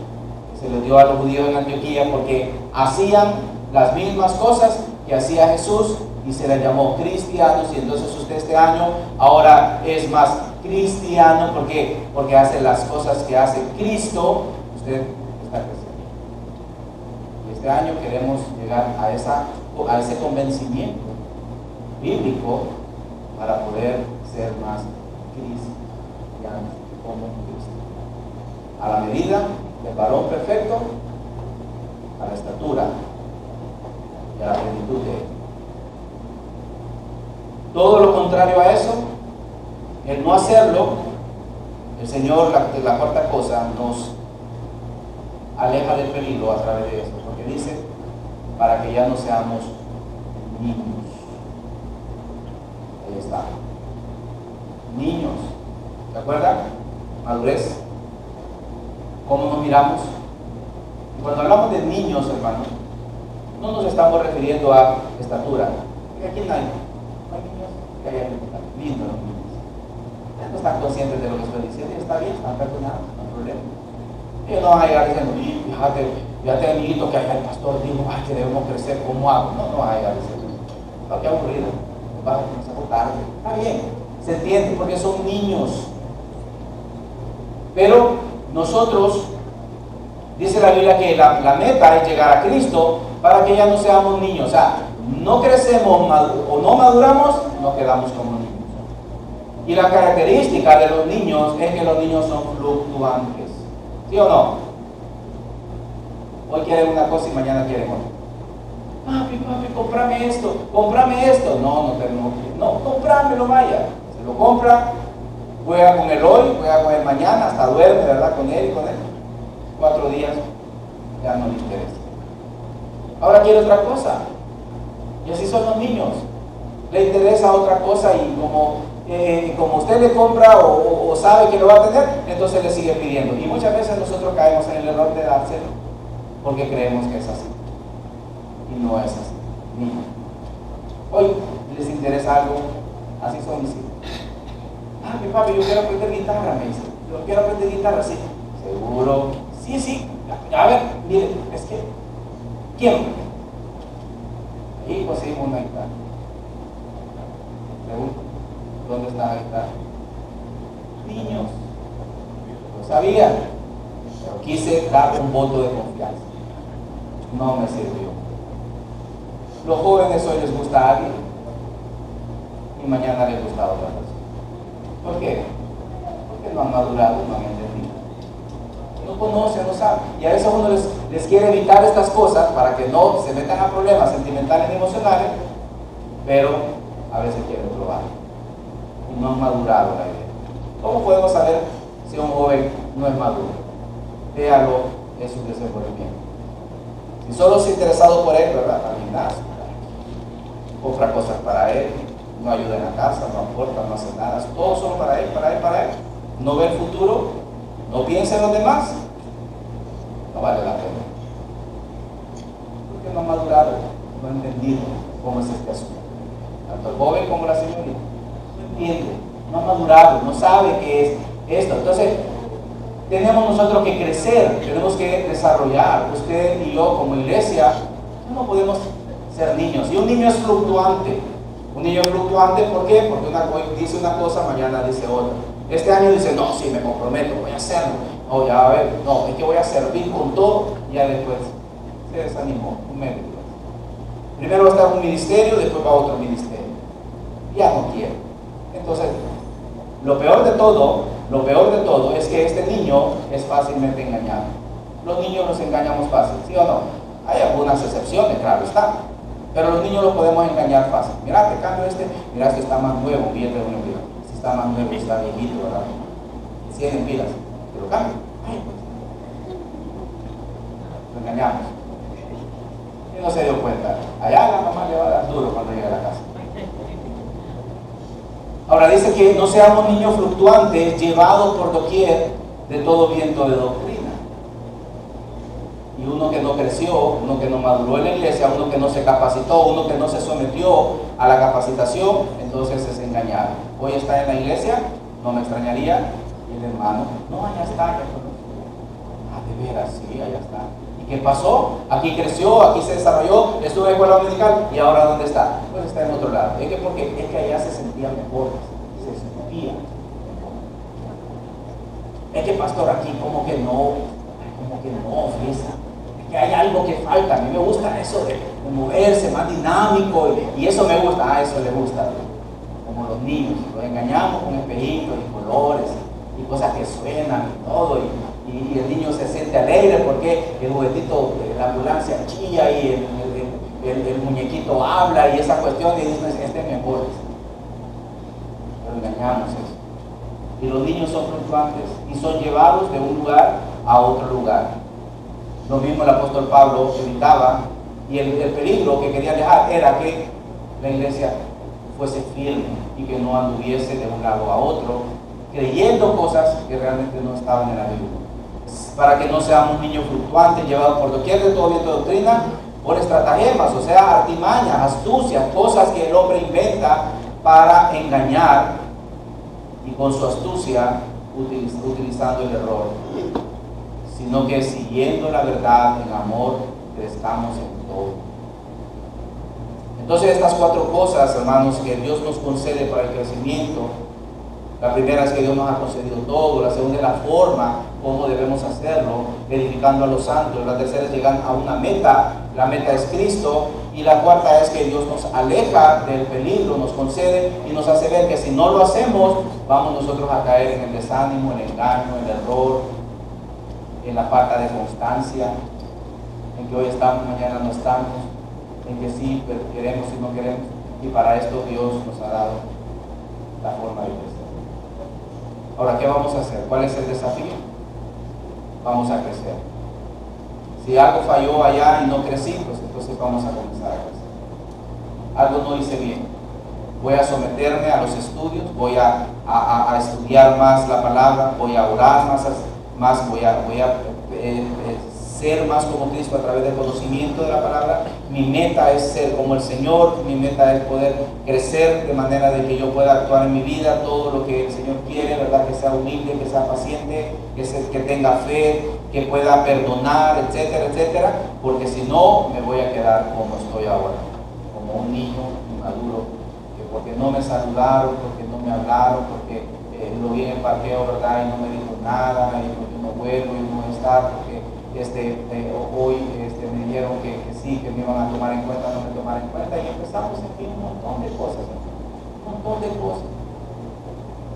que se le dio a los judíos en Antioquía porque hacían las mismas cosas que hacía Jesús y se le llamó cristianos. Y entonces usted este año ahora es más cristiano porque hace las cosas que hace Cristo. Usted está creciendo y este año queremos llegar a ese convencimiento bíblico para poder ser más cristianos como Cristo, a la medida del varón perfecto, a la estatura y a la plenitud de Él. Todo lo contrario a eso, el no hacerlo, el Señor, la cuarta cosa, nos aleja del peligro a través de esto, porque dice, para que ya no seamos niños. Ahí está. Niños. ¿Se acuerdan? Madurez. ¿Cómo nos miramos? Y cuando hablamos de niños, hermanos, no nos estamos refiriendo a estatura. Aquí no hay niños que hayan lindos los niños. Ya no están conscientes de lo que estoy diciendo y está bien, están perdonados, no hay problema. Ellos no van a llegar diciendo, fíjate amiguito que allá el pastor dijo, ay, que debemos crecer, ¿cómo hago? No van a llegar diciendo eso. No, qué aburrido, va a comenzar tarde. Está bien, se entiende porque son niños. Pero nosotros, dice la Biblia que la meta es llegar a Cristo para que ya no seamos niños. O sea, no crecemos o no maduramos, nos quedamos como niños. Y la característica de los niños es que los niños son fluctuantes. ¿Sí o no? Hoy quieren una cosa y mañana quieren otra. Papi, cómprame esto, cómprame esto. No, cómpramelo, vaya. Se lo compra, juega con él hoy, juega con él mañana, hasta duerme, ¿verdad? Con él y con él. 4 días, ya no le interesa. Ahora quiere otra cosa. Y así son los niños. Le interesa otra cosa y como usted le compra o sabe que lo va a tener, entonces le sigue pidiendo. Y muchas veces nosotros caemos en el error de dárselo porque creemos que es así. Y no es así. Niños. Hoy les interesa algo, así son mis hijos. Mi papi, yo quiero aprender guitarra, me dice. Yo quiero aprender guitarra, sí. Seguro. Sí. A ver, mire, es que, ¿quién? Y conseguimos una guitarra. Pregunto, ¿dónde está la guitarra? Niños. Lo sabía, pero quise dar un voto de confianza. No me sirvió. Los jóvenes hoy les gusta a alguien y mañana les gusta a otra persona. ¿Por qué? Porque no han madurado, no han entendido. No conocen, no saben. Y a veces uno les quiere evitar estas cosas para que no se metan a problemas sentimentales y emocionales, pero a veces quieren probar. Y no han madurado la idea. ¿Cómo podemos saber si un joven no es maduro? Véalo en su desenvolvimiento. Si solo es interesado por él, ¿verdad? Al gimnasio, compra cosas para él, no ayuda en la casa, no aporta, no hace nada, todos son para él. No ve el futuro, no piensa en los demás, no vale la pena. Porque no ha madurado, no ha entendido cómo es este asunto. Tanto el joven como la señorita no entiende, no ha madurado, no sabe qué es esto. Entonces, tenemos nosotros que crecer, tenemos que desarrollar. Usted y yo como iglesia no podemos ser niños. Y un niño es fluctuante. Un niño fluctuante, ¿por qué? Porque hoy dice una cosa, mañana dice otra. Este año dice, no, sí, me comprometo, voy a hacerlo. No, ya a ver, no, es que voy a servir con todo. Y ya después se desanimó, un médico. Primero va a estar en un ministerio, después va a otro ministerio. Ya no quiere. Entonces, lo peor de todo es que este niño es fácilmente engañado. Los niños nos engañamos fácil, ¿sí o no? Hay algunas excepciones, claro está. Pero los niños los podemos engañar fácil. Mira, te cambio mira, este está más nuevo, billete de una pila. Este está más nuevo, está viejito, ¿verdad? 100 pilas. Te lo cambio. Ay, pues. Lo engañamos. Y no se dio cuenta. Allá la mamá le va a dar duro cuando llegue a la casa. Ahora dice que no seamos niños fluctuantes, llevados por doquier de todo viento de doctrina. Y uno que no creció, uno que no maduró en la iglesia, uno que no se capacitó, uno que no se sometió a la capacitación, entonces es engañado. Hoy está en la iglesia, no me extrañaría, y el hermano, no, allá está, ya de veras, sí, allá está. ¿Y qué pasó? Aquí creció, aquí se desarrolló, estuvo en la escuela dominical, y ahora ¿dónde está? Pues está en otro lado. Es que allá se sentía mejor, se sentía. Es que pastor, aquí como que no, fiesta. Que hay algo que falta. A mí me gusta eso de moverse más dinámico y eso me gusta, eso le gusta, como los niños, los engañamos con espejitos y colores y cosas que suenan y todo y el niño se siente alegre porque el juguetito de la ambulancia chilla y el muñequito habla y esa cuestión y dice, este es mejor. Pero engañamos eso. Y los niños son fluctuantes y son llevados de un lugar a otro lugar. Lo mismo el apóstol Pablo evitaba, y el peligro que quería dejar era que la iglesia fuese firme y que no anduviese de un lado a otro, creyendo cosas que realmente no estaban en la Biblia. Para que no seamos niños fluctuantes, llevados por doquier de todo viento de doctrina, por estratagemas, o sea, artimañas, astucias, cosas que el hombre inventa para engañar, y con su astucia utilizando el error, sino que siguiendo la verdad en amor, crezcamos en todo. Entonces estas 4 cosas, hermanos, que Dios nos concede para el crecimiento. La primera es que Dios nos ha concedido todo. La segunda es la forma, cómo debemos hacerlo, edificando a los santos. La tercera es llegar a una meta. La meta es Cristo. Y la cuarta es que Dios nos aleja del peligro, nos concede y nos hace ver que si no lo hacemos, vamos nosotros a caer en el desánimo, el engaño, el error, en la falta de constancia, en que hoy estamos, mañana no estamos, en que sí, pero queremos y no queremos. Y para esto Dios nos ha dado la forma de crecer. Ahora, ¿qué vamos a hacer? ¿Cuál es el desafío? Vamos a crecer. Si algo falló allá y no crecí, pues entonces vamos a comenzar a crecer. Algo no hice bien. Voy a someterme a los estudios, voy a estudiar más la palabra, voy a orar más, voy a ser más como Cristo a través del conocimiento de la palabra. Mi meta es ser como el Señor, mi meta es poder crecer de manera de que yo pueda actuar en mi vida todo lo que el Señor quiere, ¿verdad? Que sea humilde, que sea paciente, que tenga fe, que pueda perdonar, etcétera, etcétera, porque si no me voy a quedar como estoy ahora, como un niño inmaduro, que porque no me saludaron, porque no me hablaron, porque lo vi en el parqueo, ¿verdad? Y no me dijo nada, y yo no vuelvo y no voy a estar, porque hoy me dijeron que sí, que me iban a tomar en cuenta, no me tomaron en cuenta, y empezamos aquí un montón de cosas,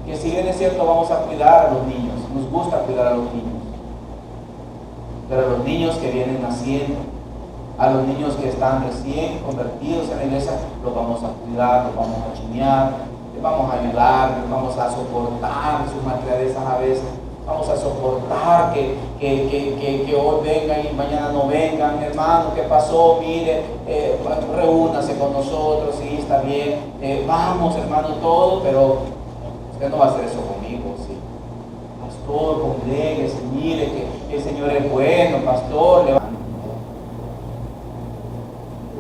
que si bien es cierto vamos a cuidar a los niños, nos gusta cuidar a los niños, pero a los niños que vienen naciendo, a los niños que están recién convertidos en la iglesia, los vamos a cuidar, los vamos a chinear, les vamos a ayudar, les vamos a soportar sus malcriadezas a veces. Vamos a soportar que hoy vengan y mañana no vengan. Hermano, ¿qué pasó? Mire, reúnase con nosotros, sí, está bien. Vamos, hermano, todo, pero usted no va a hacer eso conmigo, sí. Pastor, congréguese, mire que el Señor es bueno, pastor.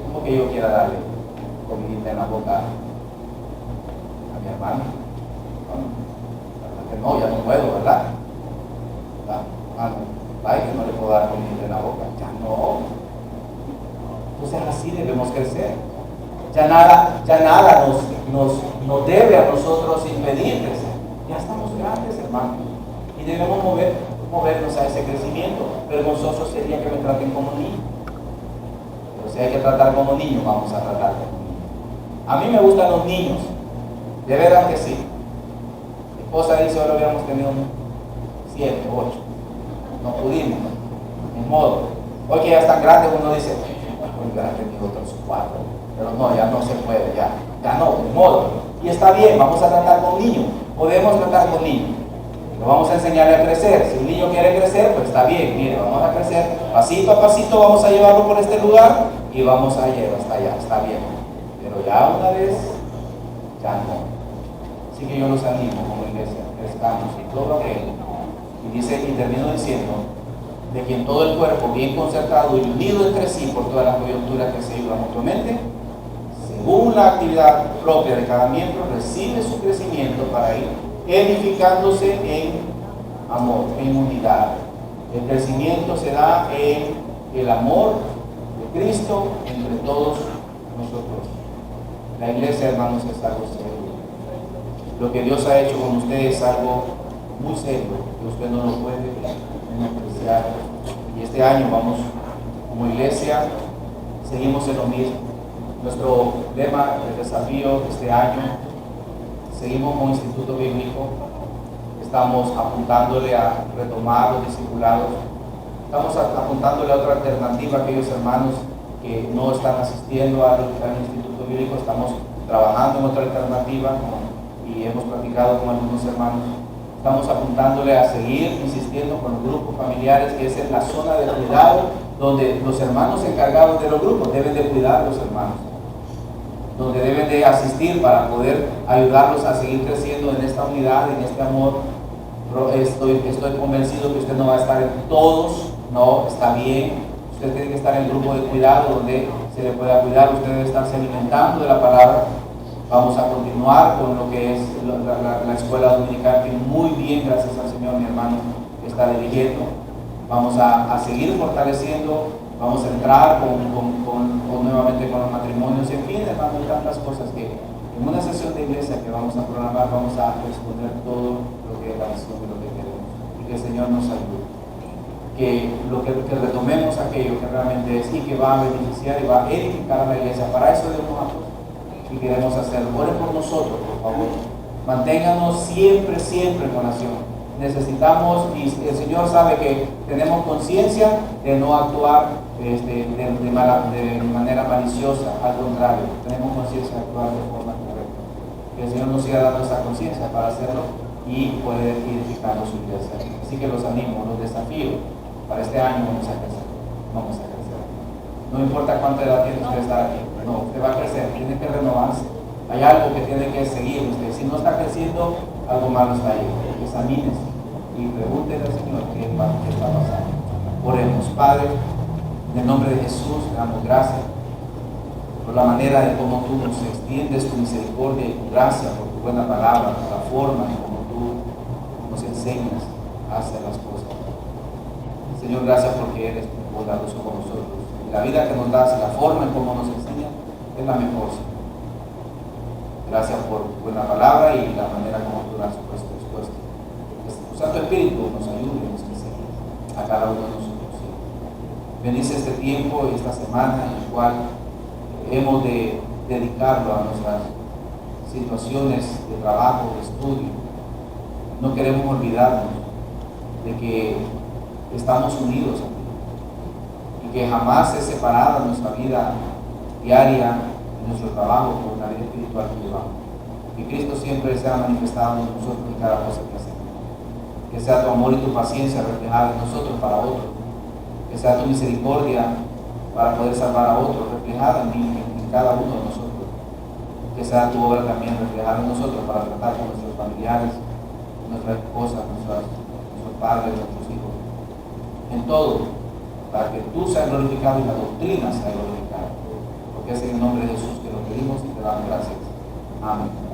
¿Cómo que yo quiera darle comidita en la boca a mi hermano? No, ya no puedo, ¿verdad? Ay, que no le puedo dar comida en la boca. Ya no. Entonces así debemos crecer. Ya nada nos debe a nosotros impedir crecer. Ya estamos grandes, hermanos. Y debemos movernos a ese crecimiento. Vergonzoso sería que me traten como niño. Pero si hay que tratar como niño, vamos a tratar como niño. A mí me gustan los niños. De veras que sí. Mi esposa dice, ahora hubiéramos tenido 7, 8. No pudimos, ni modo. Hoy que ya están grandes, uno dice, hoy hubiera tenido otros 4, pero no, ya no se puede, ya no, ni modo. Y está bien, vamos a tratar con niños, podemos tratar con niños. Lo vamos a enseñarle a crecer. Si un niño quiere crecer, pues está bien, mire, vamos a crecer, pasito a pasito vamos a llevarlo por este lugar y vamos a llevarlo hasta allá, está bien. Pero ya una vez, ya no. Así que yo los animo como iglesia, crezcamos y todo aquello. Y termino diciendo, de quien todo el cuerpo bien concertado y unido entre sí por todas las coyunturas que se ayudan mutuamente, según la actividad propia de cada miembro, recibe su crecimiento para ir edificándose en amor, en unidad. El crecimiento se da en el amor de Cristo entre todos nosotros. La iglesia, hermanos, es algo serio. Lo que Dios ha hecho con ustedes es algo muy serio, que usted no lo puede menospreciar. Y este año vamos, como iglesia, seguimos en lo mismo. Nuestro lema de desafío este año, seguimos como Instituto Bíblico, estamos apuntándole a retomar los discipulados, estamos apuntándole a otra alternativa a aquellos hermanos que no están asistiendo al Instituto Bíblico, estamos trabajando en otra alternativa y hemos platicado con algunos hermanos. Estamos apuntándole a seguir insistiendo con los grupos familiares, que es la zona de cuidado, donde los hermanos encargados de los grupos deben de cuidar a los hermanos, donde deben de asistir para poder ayudarlos a seguir creciendo en esta unidad, en este amor. Estoy convencido que usted no va a estar en todos, no, está bien. Usted tiene que estar en el grupo de cuidado, donde se le pueda cuidar. Usted debe estarse alimentando de la palabra. Vamos a continuar con lo que es la escuela dominical, que muy bien, gracias al Señor, mi hermano está dirigiendo. Vamos a seguir fortaleciendo, vamos a entrar nuevamente con los matrimonios, en fin, hermano, tantas cosas que en una sesión de iglesia que vamos a programar, vamos a exponer todo lo que es la visión de lo que queremos. Y que el Señor nos ayude. Que retomemos aquello que realmente es y que va a beneficiar y va a edificar a la iglesia. Para eso Dios nos ha puesto. Y queremos hacerlo. Oren por nosotros, por favor. Manténganos siempre en oración. necesitamos, y el Señor sabe que tenemos conciencia de no actuar de manera maliciosa, al contrario, tenemos conciencia de actuar de forma correcta. Que el Señor nos siga dando esa conciencia para hacerlo y poder identificar su iglesia. Así que los animo, los desafío. Para este año vamos a crecer. Vamos a crecer. No importa cuánta edad tiene usted estar aquí. No, usted va a crecer, tiene que renovarse. Hay algo que tiene que seguir usted. Si no está creciendo, algo malo está ahí. Examínese y pregúntele al Señor qué está pasando. Oremos. Padre, en el nombre de Jesús, te damos gracias por la manera de cómo tú nos extiendes tu misericordia y tu gracia, por tu buena palabra, por la forma en cómo tú nos enseñas a hacer las cosas. Señor, gracias porque eres bondadoso con nosotros. Y la vida que nos das, la forma en cómo nos enseñas, es la mejor. Gracias por tu buena palabra y la manera como tú la has puesto expuesto. Que tu Santo Espíritu nos ayude y nos enseñe a cada uno de nosotros. ¿Sí? Bendice este tiempo y esta semana en el cual hemos de dedicarlo a nuestras situaciones de trabajo, de estudio. No queremos olvidarnos de que estamos unidos a ti y que jamás es separada nuestra vida diaria, nuestro trabajo, con la vida espiritual que llevamos. Que Cristo siempre sea manifestado en nosotros en cada cosa que hacemos. Que sea tu amor y tu paciencia reflejada en nosotros para otros. Que sea tu misericordia para poder salvar a otros reflejada en cada uno de nosotros. Que sea tu obra también reflejada en nosotros para tratar con nuestros familiares, nuestras esposas, nuestros padres, nuestros hijos. En todo, para que tú seas glorificado y la doctrina sea glorificada. Porque es en el nombre de Jesús que lo pedimos y te damos gracias. Amén.